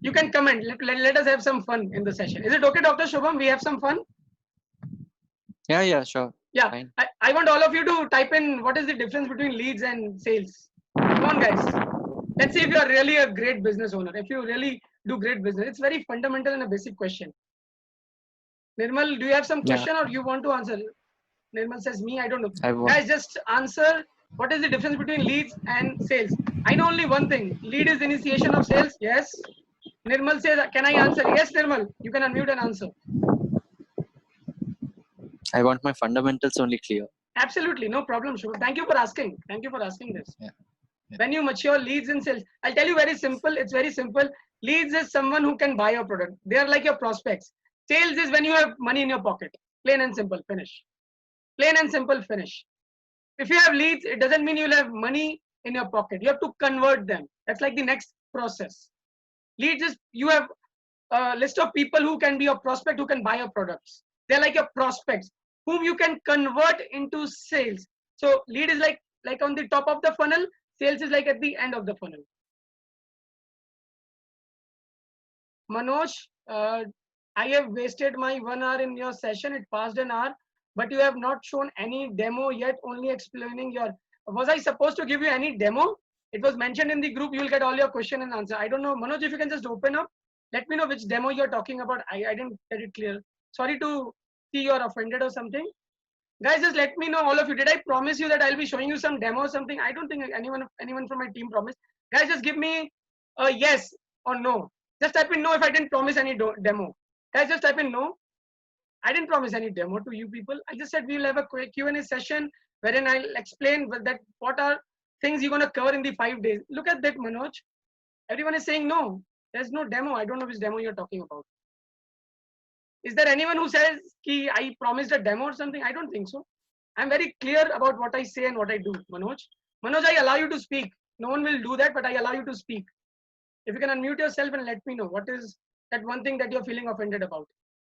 You can comment. Let us have some fun in the session. Is it okay, Dr. Shubham? We have some fun? Yeah, sure. Yeah. I want all of you to type in what is the difference between leads and sales. Come on, guys. Let's see if you are really a great business owner. If you really do great business. It's very fundamental and a basic question. Nirmal, do you have some question or you want to answer? Nirmal says me, I don't know. Guys, just answer what is the difference between leads and sales. I know only one thing. Lead is initiation of sales. Yes. Nirmal says, can I answer? Yes, Nirmal. You can unmute and answer. I want my fundamentals only clear. Absolutely. No problem, Shubham. Thank you for asking. Thank you for asking this. Yeah. When you mature leads and sales, I'll tell you very simple. It's very simple. Leads is someone who can buy your product. They are like your prospects. Sales is when you have money in your pocket. Plain and simple. Finish. Plain and simple. Finish. If you have leads, it doesn't mean you'll have money in your pocket. You have to convert them. That's like the next process. Leads is you have a list of people who can be your prospect, who can buy your products. They're like your prospects, whom you can convert into sales. So lead is like on the top of the funnel. Sales is like at the end of the funnel. Manoj, I have wasted my 1 hour in your session. It passed an hour, but you have not shown any demo yet, only explaining your... Was I supposed to give you any demo? It was mentioned in the group. You will get all your question and answer. I don't know. Manoj, if you can just open up, let me know which demo you're talking about. I didn't get it clear. Sorry to see you're offended or something. Guys, just let me know, all of you. Did I promise you that I'll be showing you some demo or something? I don't think anyone from my team promised. Guys, just give me a yes or no. Just type in no if I didn't promise any demo. Guys, just type in no. I didn't promise any demo to you people. I just said we'll have a Q&A session wherein I'll explain that what are things you're gonna cover in the 5 days. Look at that, Manoj. Everyone is saying no. There's no demo. I don't know which demo you're talking about. Is there anyone who says ki I promised a demo or something? I don't think so. I'm very clear about what I say and what I do, Manoj. Manoj, I allow you to speak. No one will do that, but I allow you to speak. If you can unmute yourself and let me know what is that one thing that you're feeling offended about.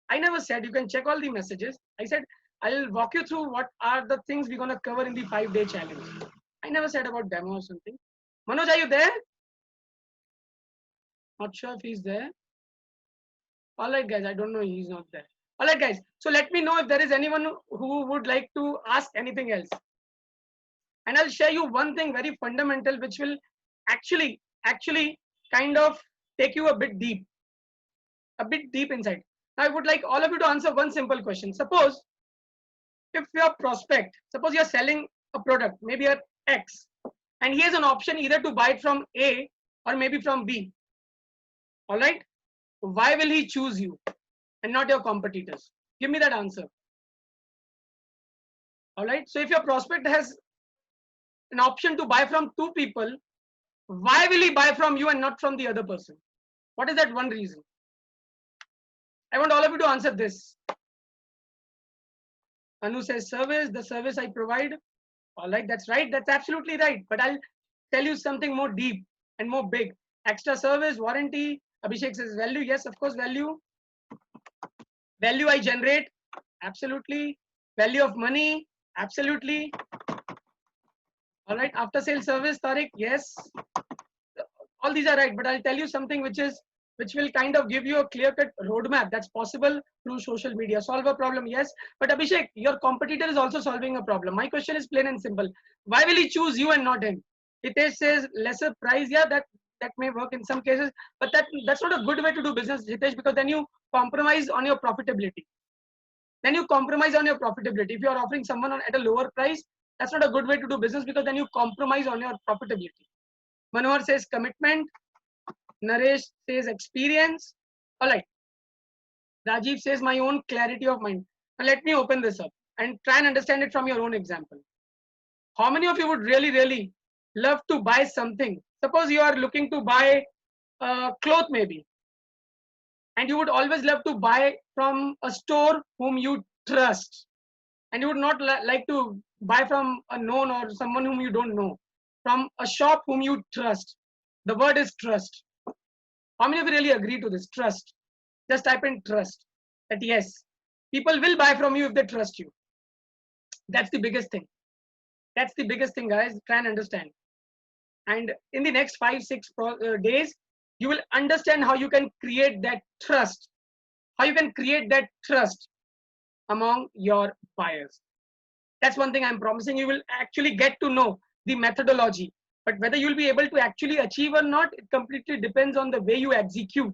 I never said, you can check all the messages. I said, I'll walk you through what are the things we're going to cover in the 5-day challenge. I never said about demo or something. Manoj, are you there? Not sure if he's there. All right, guys, I don't know. He's not there. All right, guys. So let me know if there is anyone who would like to ask anything else. And I'll share you one thing very fundamental, which will actually kind of take you a bit deep inside. Now, I would like all of you to answer one simple question. Suppose if your prospect, suppose you're selling a product, maybe at X, and he has an option either to buy it from A or maybe from B. All right. Why will he choose you and not your competitors? Give me that answer. All right. So if your prospect has an option to buy from 2 people, why will he buy from you and not from the other person? What is that one reason? I want all of you to answer this. Anu says service, the service I provide. All right, that's right. That's absolutely right. But I'll tell you something more deep and more big. Extra service, warranty. Abhishek says value. Yes, of course, value. Value I generate. Absolutely. Value of money. Absolutely. All right. After sale service, Tariq. Yes. All these are right. But I'll tell you something which will kind of give you a clear-cut roadmap that's possible through social media. Solve a problem, yes. But Abhishek, your competitor is also solving a problem. My question is plain and simple. Why will he choose you and not him? Hitesh says lesser price. Yeah, that may work in some cases, but that's not a good way to do business, Hitesh, because then you compromise on your profitability. If you are offering someone at a lower price, that's not a good way to do business because then you compromise on your profitability. Manohar says commitment. Naresh says experience. All right. Rajiv says my own clarity of mind. Now let me open this up and try and understand it from your own example. How many of you would really love to buy something? Suppose you are looking to buy cloth maybe. And you would always love to buy from a store whom you trust. And you would not like to buy from a known or someone whom you don't know. From a shop whom you trust. The word is trust. How many of you really agree to this? Trust. Just type in trust. That yes, people will buy from you if they trust you. That's the biggest thing. That's the biggest thing, guys. Try and understand. And in the next 5-6 days, you will understand how you can create that trust. How you can create that trust among your buyers. That's one thing I'm promising. You will actually get to know the methodology. But whether you'll be able to actually achieve or not, it completely depends on the way you execute.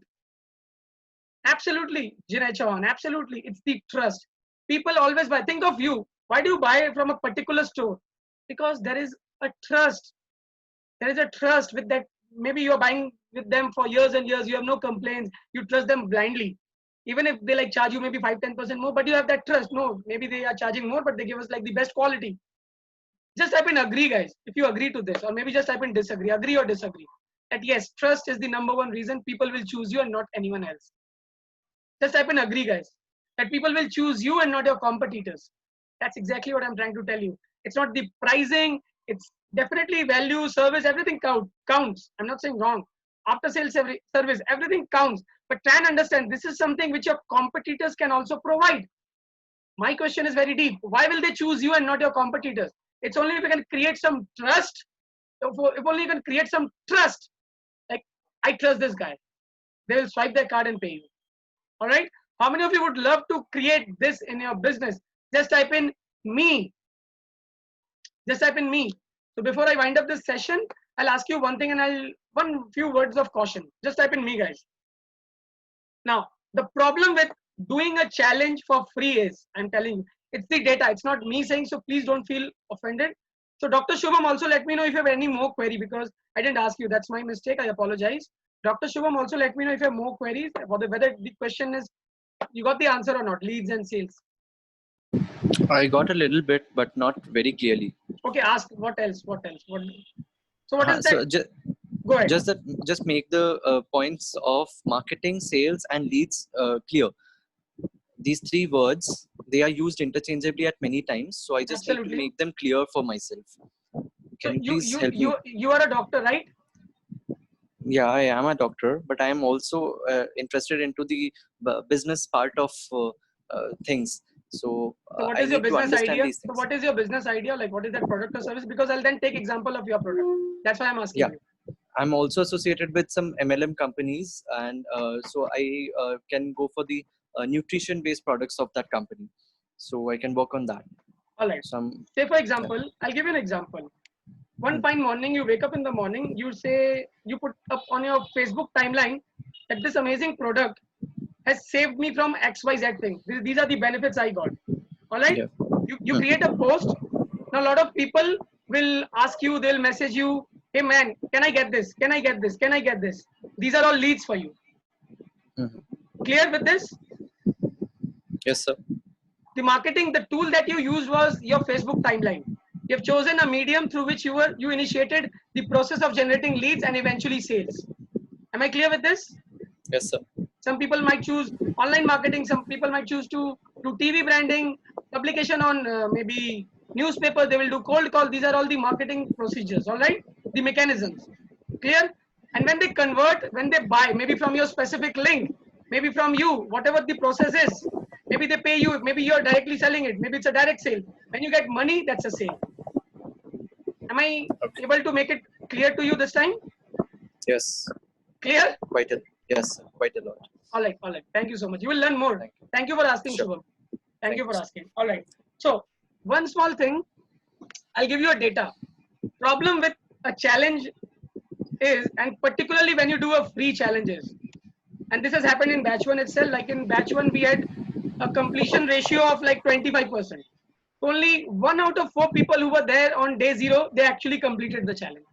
Absolutely, Jinay Chauhan, absolutely. It's the trust. People always buy. Think of you. Why do you buy from a particular store? Because there is a trust. There is a trust with that. Maybe you're buying with them for years and years. You have no complaints. You trust them blindly. Even if they like charge you maybe 5-10% more, but you have that trust. No, maybe they are charging more, but they give us like the best quality. Just type in agree, guys, if you agree to this, or maybe just type in disagree, agree or disagree. That yes, trust is the number one reason people will choose you and not anyone else. Just type in agree, guys, that people will choose you and not your competitors. That's exactly what I'm trying to tell you. It's not the pricing, it's definitely value, service, everything counts. I'm not saying wrong. After sales service, everything counts. But try and understand, this is something which your competitors can also provide. My question is very deep. Why will they choose you and not your competitors? It's only if you can create some trust. If only you can create some trust. Like, I trust this guy. They will swipe their card and pay you. All right. How many of you would love to create this in your business? Just type in me. Just type in me. So before I wind up this session, I'll ask you one thing and one few words of caution. Just type in me, guys. Now, the problem with doing a challenge for free is, I'm telling you, It's the data. It's not me saying, so please don't feel offended. So Dr. Shubham, also let me know if you have any more query, because I didn't ask you. That's my mistake. I apologize. Dr. Shubham, also let me know if you have more queries, whether the question is, you got the answer or not, leads and sales. I got a little bit, but not very clearly. Okay, ask what else? What else? What? So what is So that? Go ahead. just make the points of marketing, sales, and leads clear. These three words, they are used interchangeably at many times, so I just need to Absolutely. make them clear for myself. Can So you please help me? you are a doctor, right? Yeah, I am a doctor, but I am also interested into the business part of things. So So what I is your need to business understand idea? these So things. what is your business idea? Like, what is that product or service? Because I'll then take example of your product. That's why I'm asking Yeah. you. I'm also associated with some MLM companies, and so I can go for the nutrition-based products of that company. So I can work on that. All right. Some Say for example, I'll give you an example. One fine morning, you wake up in the morning, you say, you put up on your Facebook timeline that this amazing product has saved me from XYZ thing. These are the benefits I got. All right. yeah. You create a post. Now a lot of people will ask you, they'll message you, hey man, can I get this? Can I get this? Can I get this? These are all leads for you. Mhm. Clear with this? Yes, sir. The marketing, the tool that you used was your Facebook timeline. You have chosen a medium through which you initiated the process of generating leads and eventually sales. Am I clear with this? Yes, sir. Some people might choose online marketing. Some people might choose to do TV branding, publication on maybe newspaper. They will do cold call. These are all the marketing procedures. All right, the mechanisms. Clear? And when they convert, when they buy, maybe from your specific link, maybe from you, whatever the process is, maybe they pay you. Maybe you're directly selling it. Maybe it's a direct sale. When you get money, that's a sale. Am I Okay. able to make it clear to you this time? Yes. Clear? Quite a yes, sir. Quite a lot. All right, all right. Thank you so much. You will learn more. Thank you. Thank you for asking, Sure. Shubham. Thank you for sir. asking. All right. So one small thing, I'll give you a data. Problem with a challenge is, and particularly when you do a free challenges, and this has happened in batch one itself. Like in batch one, we had a completion ratio of like 25%. Only 1 out of 4 people who were there on day 0, they actually completed the challenge.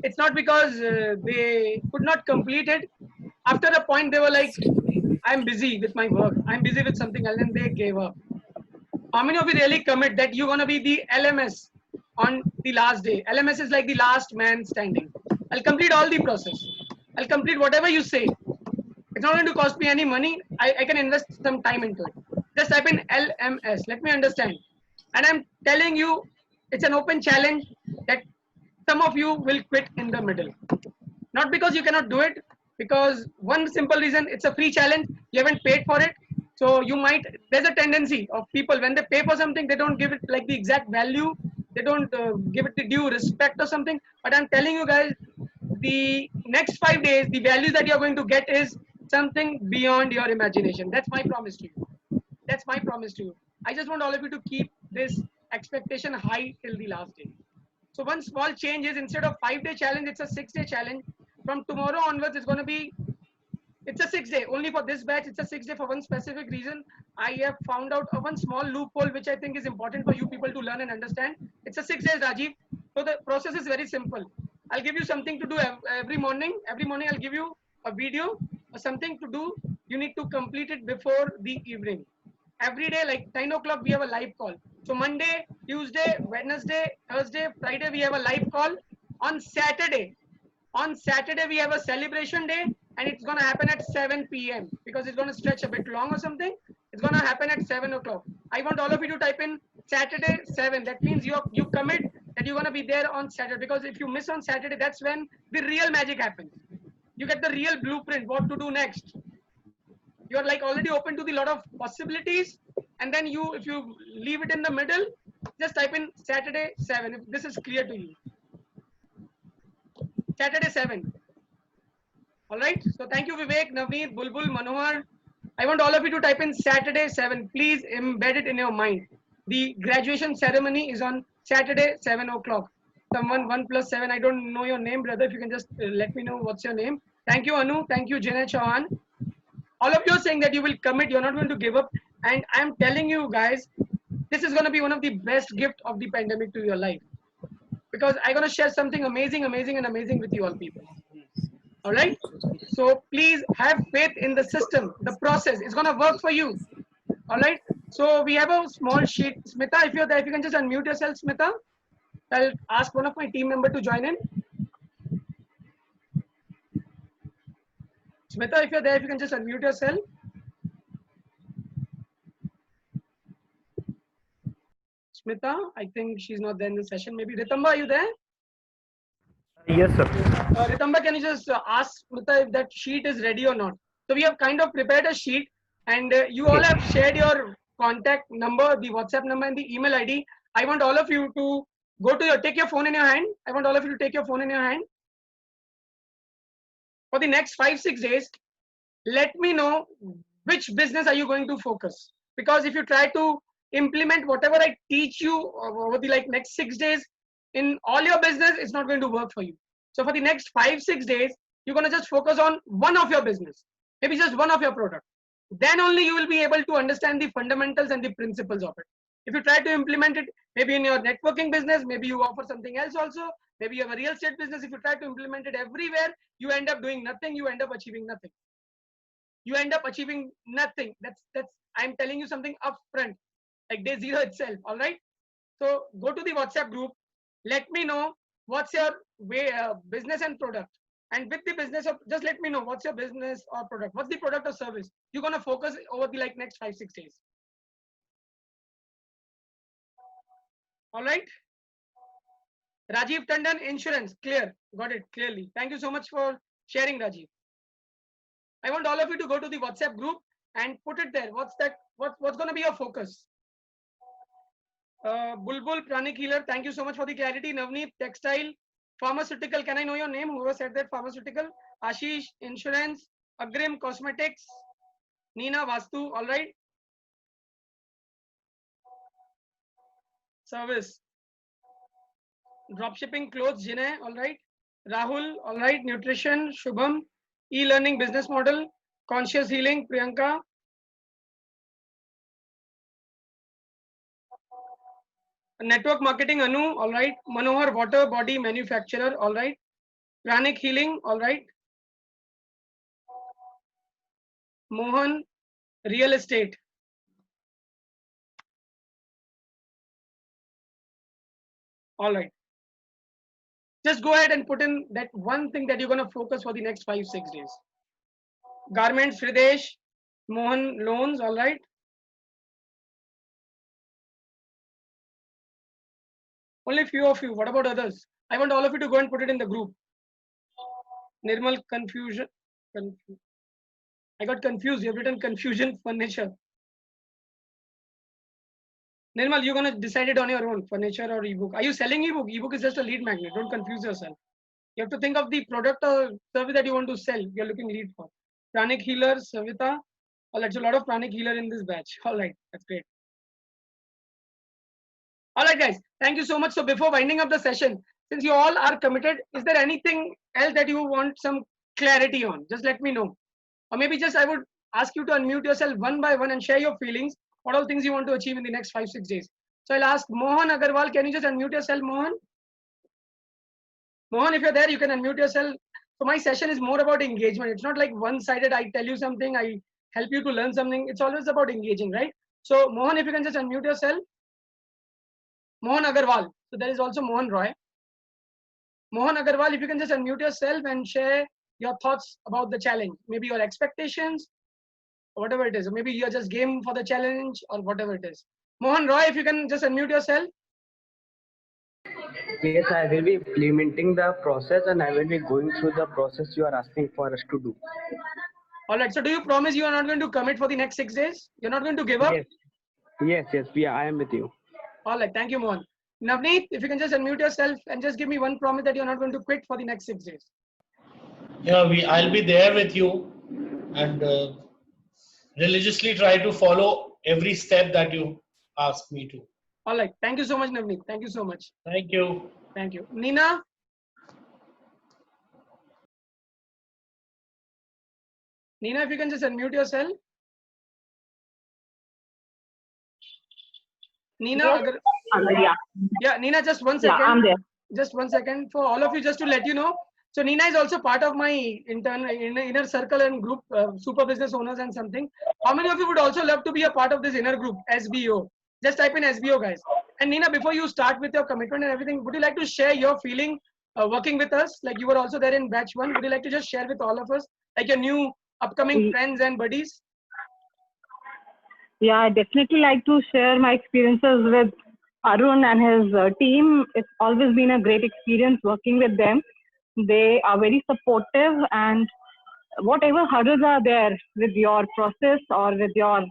It's not because they could not complete it. After a point, they were like, I'm busy with my work. I'm busy with something else, and they gave up. How many of you really commit that you're gonna be the LMS on the last day? LMS is like the last man standing. I'll complete all the process. I'll complete whatever you say. It's not going to cost me any money. I can invest some time into it. Just type in LMS. Let me understand. And I'm telling you, it's an open challenge that some of you will quit in the middle. Not because you cannot do it, because one simple reason, it's a free challenge. You haven't paid for it. So you might, there's a tendency of people, when they pay for something, they don't give it like the exact value. They don't give it the due respect or something. But I'm telling you guys, the next 5 days, the values that you're going to get is something beyond your imagination. That's my promise to you. That's my promise to you. I just want all of you to keep this expectation high till the last day. So one small change is, instead of 5-day challenge, it's a 6-day challenge. From tomorrow onwards, it's going to be, it's a 6-day. Only for this batch, it's a 6-day for one specific reason. I have found out one small loophole, which I think is important for you people to learn and understand. It's a 6 days, Rajiv. So the process is very simple. I'll give you something to do every morning. Every morning, I'll give you a video or something to do. You need to complete it before the evening. Every day, like 9 o'clock, we have a live call. So Monday, Tuesday, Wednesday, Thursday, Friday, we have a live call. On Saturday, we have a celebration day, and it's going to happen at 7 p.m. because it's going to stretch a bit long or something. It's going to happen at 7 o'clock. I want all of you to type in Saturday 7. That means you commit that you're going to be there on Saturday, because if you miss on Saturday, that's when the real magic happens. You get the real blueprint, what to do next. You're like already open to the lot of possibilities, and then if you leave it in the middle, just type in Saturday 7 if this is clear to you. Saturday 7. All right. So thank you, Vivek, Navneet, Bulbul, Manohar. I want all of you to type in Saturday 7. Please embed it in your mind. The graduation ceremony is on Saturday 7 o'clock. Someone 1 plus 7. I don't know your name, brother. If you can just let me know what's your name. Thank you, Anu. Thank you, Jenna Chauhan. All of you are saying that you will commit. You're not going to give up. And I'm telling you guys, This is going to be one of the best gift of the pandemic to your life, because I'm going to share something amazing, amazing, and amazing with you all people. All right. So please have faith in the system. The process is going to work for you. All right. So we have a small sheet. Smita, if you're there, if you can just unmute yourself, Smita. I'll ask one of my team member to join in. Smita, if you're there, if you can just unmute yourself. Smita, I think she's not there in the session. Maybe Ritamba, are you there? Yes, sir. Ritamba, can you just ask Smita if that sheet is ready or not? So we have kind of prepared a sheet, and you all have shared your contact number, the WhatsApp number, and the email ID. I want all of you to go to take your phone in your hand. I want all of you to take your phone in your hand. For the next 5-6 days, let me know which business are you going to focus. Because if you try to implement whatever I teach you over the next 6 days in all your business, it's not going to work for you. So for the next 5-6 days, you're going to just focus on one of your business, maybe just one of your product. Then only you will be able to understand the fundamentals and the principles of it. If you try to implement it, maybe in your networking business, maybe you offer something else also, maybe you have a real estate business. If you try to implement it everywhere, you end up doing nothing, you end up achieving nothing. You end up achieving nothing. That's I'm telling you something upfront, like day zero itself. All right. So go to the WhatsApp group. Let me know what's your way business and product. And with the business of, just let me know what's your business or product. What's the product or service you're gonna focus over the next 5-6 days. All right. Rajiv Tandon, insurance, clear. Got it clearly. Thank you so much for sharing, Rajiv. I want all of you to go to the WhatsApp group and put it there. What's that? What's going to be your focus? Bulbul, Pranic Healer, thank you so much for the clarity. Navneet, textile, pharmaceutical. Can I know your name? Whoever said that? Pharmaceutical. Ashish, insurance. Agrim, cosmetics. Nina, Vastu. All right. Service. Dropshipping, clothes. Jinay. All right. Rahul. All right. Nutrition. Shubham. E-learning business model. Conscious healing. Priyanka. Network marketing, Anu, all right. Manohar, water body manufacturer, all right. Pranic healing, all right. Mohan, real estate. All right. Just go ahead and put in that one thing that you're going to focus for the next 5-6 days. Garments, Fridesh, Mohan, loans, all right. Only few of you. What about others? I want all of you to go and put it in the group. Nirmal, confusion. I got confused. You have written confusion furniture. Nirmal, you're going to decide it on your own, furniture or ebook. Are you selling ebook? Ebook is just a lead magnet. Don't confuse yourself. You have to think of the product or service that you want to sell. You're looking lead for. Pranic healer, Savita. All right, so a lot of pranic healer in this batch. All right, that's great. All right, guys, thank you so much. So before winding up the session, since you all are committed, is there anything else that you want some clarity on? Just let me know. Or maybe just I would ask you to unmute yourself one by one and share your feelings. What all things you want to achieve in the next 5-6 days. So I'll ask Mohan Agarwal, can you just unmute yourself, Mohan? Mohan, if you're there, you can unmute yourself. So my session is more about engagement. It's not like one-sided. I tell you something, I help you to learn something. It's always about engaging, right? So Mohan, if you can just unmute yourself. Mohan Agarwal. So there is also Mohan Roy. Mohan Agarwal, if you can just unmute yourself and share your thoughts about the challenge. Maybe your expectations, or whatever it is. Or maybe you're just game for the challenge or whatever it is. Mohan Roy, if you can just unmute yourself. Yes, I will be implementing the process and I will be going through the process you are asking for us to do. All right. So do you promise you are not going to commit for the next 6 days? You're not going to give up? Yes, I am with you. All right. Thank you, Mohan. Navneet, if you can just unmute yourself and just give me one promise that you're not going to quit for the next 6 days. Yeah, I'll be there with you and religiously try to follow every step that you ask me to. All right. Thank you so much, Navneet. Thank you so much. Thank you. Thank you. Nina? Nina, if you can just unmute yourself. Nina, Yes. Yeah. yeah, Nina, just 1 Yeah, second. I'm there. Just 1 second for all of you, just to let you know. So Nina is also part of my inner circle and group, super business owners and something. How many of you would also love to be a part of this inner group, SBO? Just type in SBO, guys. And Nina, before you start with your commitment and everything, would you like to share your feeling working with us? Like you were also there in batch 1. Would you like to just share with all of us, like your new upcoming friends and buddies? Yeah, I definitely like to share my experiences with Arun and his team. It's always been a great experience working with them. They are very supportive, and whatever hurdles are there with your process or with your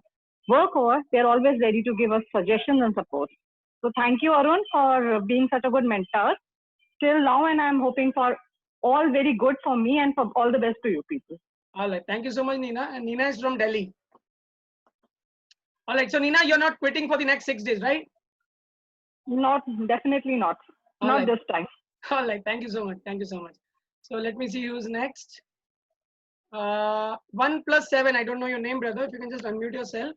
work over, they're always ready to give us suggestions and support. So thank you, Arun, for being such a good mentor till now, and I'm hoping for all very good for me and for all the best to you people. All right. Thank you so much, Nina. And Nina is from Delhi. All right. So Nina, you're not quitting for the next 6 days, right? Definitely not. All Not right. this time. All right. Thank you so much. Thank you so much. So let me see who's next. 1+7. I don't know your name, brother. If you can just unmute yourself.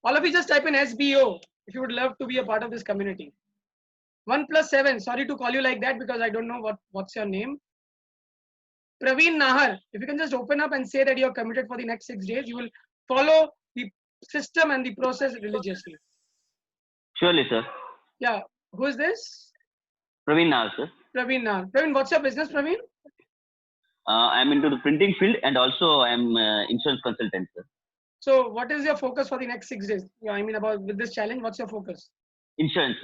All of you just type in SBO if you would love to be a part of this community. 1+7. Sorry to call you like that because I don't know what's your name. Praveen Nahar. If you can just open up and say that you're committed for the next 6 days, you will follow the system and the process religiously. Surely, sir. Yeah. Who is this? Praveen now, sir. Praveen Nahar. Praveen, what's your business, Praveen? I'm into the printing field and also I'm insurance consultant, sir. So what is your focus for the next 6 days? Yeah, I mean, about with this challenge, what's your focus? Insurance,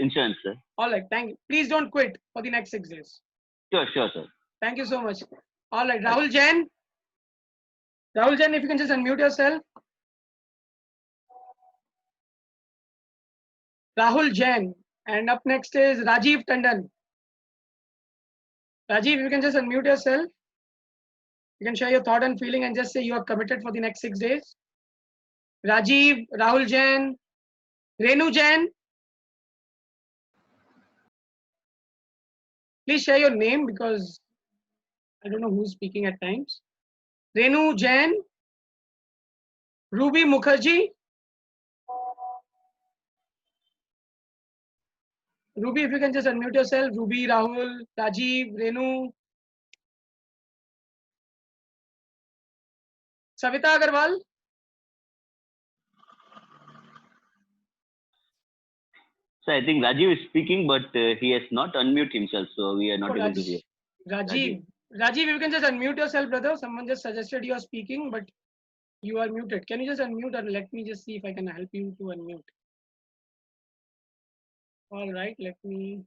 sir. All right, thank you. Please don't quit for the next 6 days. Sure, sir. Thank you so much. All right, Rahul Jain. Rahul Jain, if you can just unmute yourself. Rahul Jain. And up next is Rajiv Tandon. Rajiv, if you can just unmute yourself. You can share your thought and feeling and just say you are committed for the next 6 days. Rajiv, Rahul Jain, Renu Jain. Please share your name because I don't know who's speaking at times. Renu Jain, Ruby Mukherjee. Ruby, if you can just unmute yourself. Ruby, Rahul, Rajiv, Renu. Savita Agarwal. So I think Rajiv is speaking, but he has not unmuted himself, so we are not able to hear. Rajiv, if you can just unmute yourself, brother. Someone just suggested you are speaking, but you are muted. Can you just unmute and let me just see if I can help you to unmute? All right, let me.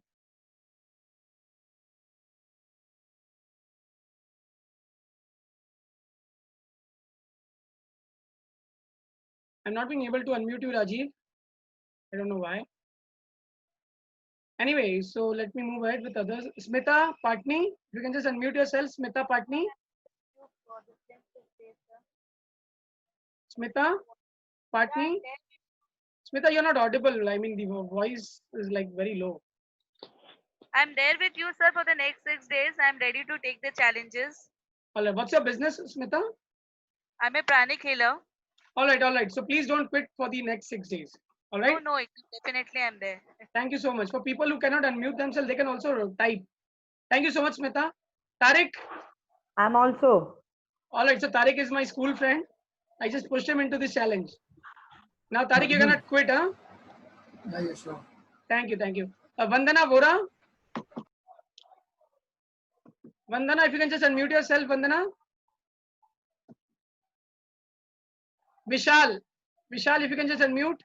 I'm not being able to unmute you, Rajiv. I don't know why. Anyway, so let me move ahead with others. Smita Patni, you can just unmute yourself. Smita Patni. Smita Patni. Smita, you're not audible. I mean, the voice is like very low. I'm there with you, sir, for the next 6 days. I'm ready to take the challenges. All right, what's your business, Smita? I'm a pranic healer. All right. So please don't quit for the next 6 days. All right. No, definitely I'm there. Thank you so much. For people who cannot unmute themselves, they can also type. Thank you so much, Smita. Tariq. I'm also. All right. So Tariq is my school friend. I just pushed him into this challenge. Now, Tariq, you cannot quit, huh? Yeah, sure. Thank you. Vandana Vora. Vandana, if you can just unmute yourself, Vandana. Vishal, if you can just unmute.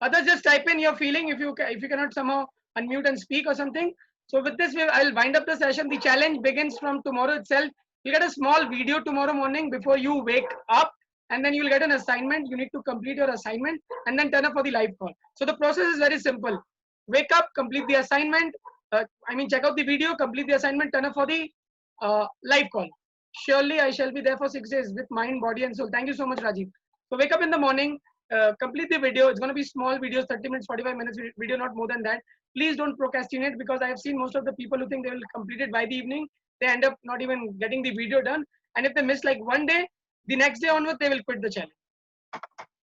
Others, just type in your feeling if you cannot somehow unmute and speak or something. So with this, I'll wind up the session. The challenge begins from tomorrow itself. You'll get a small video tomorrow morning before you wake up, and then you'll get an assignment. You need to complete your assignment and then turn up for the live call. So the process is very simple. Wake up, complete the assignment. Check out the video, complete the assignment, turn up for the live call. Surely I shall be there for 6 days with mind, body, and soul. Thank you so much, Rajiv. So wake up in the morning, complete the video. It's going to be small videos, 30 minutes, 45 minutes video, not more than that. Please don't procrastinate, because I have seen most of the people who think they will complete it by the evening, they end up not even getting the video done. And if they miss like one day, the next day onward, they will quit the challenge.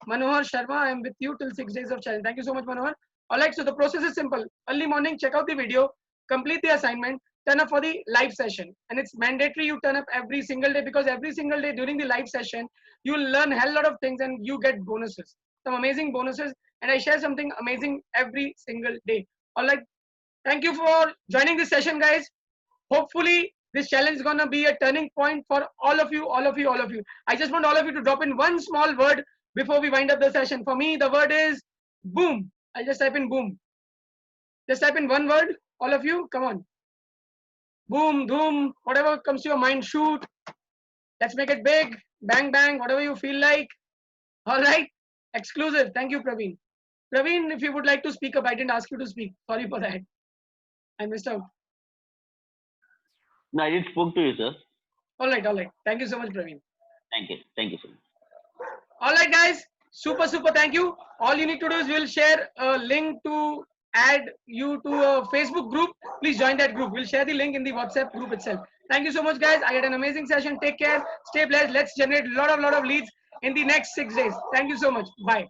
Manohar Sharma, I am with you till 6 days of challenge. Thank you so much, Manohar. All right, so the process is simple. Early morning, check out the video, complete the assignment, turn up for the live session. And it's mandatory you turn up every single day, because every single day during the live session, you'll learn a hell lot of things and you get bonuses, some amazing bonuses. And I share something amazing every single day. All right, thank you for joining this session, guys. Hopefully, this challenge is gonna be a turning point for all of you, all of you, all of you. I just want all of you to drop in one small word before we wind up the session. For me, the word is boom. I'll just type in boom. Just type in one word, all of you, come on. Boom, doom, whatever comes to your mind, shoot. Let's make it big, bang, bang, whatever you feel like. All right, exclusive. Thank you, Praveen. Praveen, if you would like to speak up, I didn't ask you to speak. Sorry for that. I missed out. No, I did spoke to you, sir. All right, all right. Thank you so much, Praveen. Thank you. Thank you, sir. All right, guys. Super, super. Thank you. All you need to do is we'll share a link to add you to a Facebook group. Please join that group. We'll share the link in the WhatsApp group itself. Thank you so much, guys. I had an amazing session. Take care. Stay blessed. Let's generate a lot of leads in the next 6 days. Thank you so much. Bye.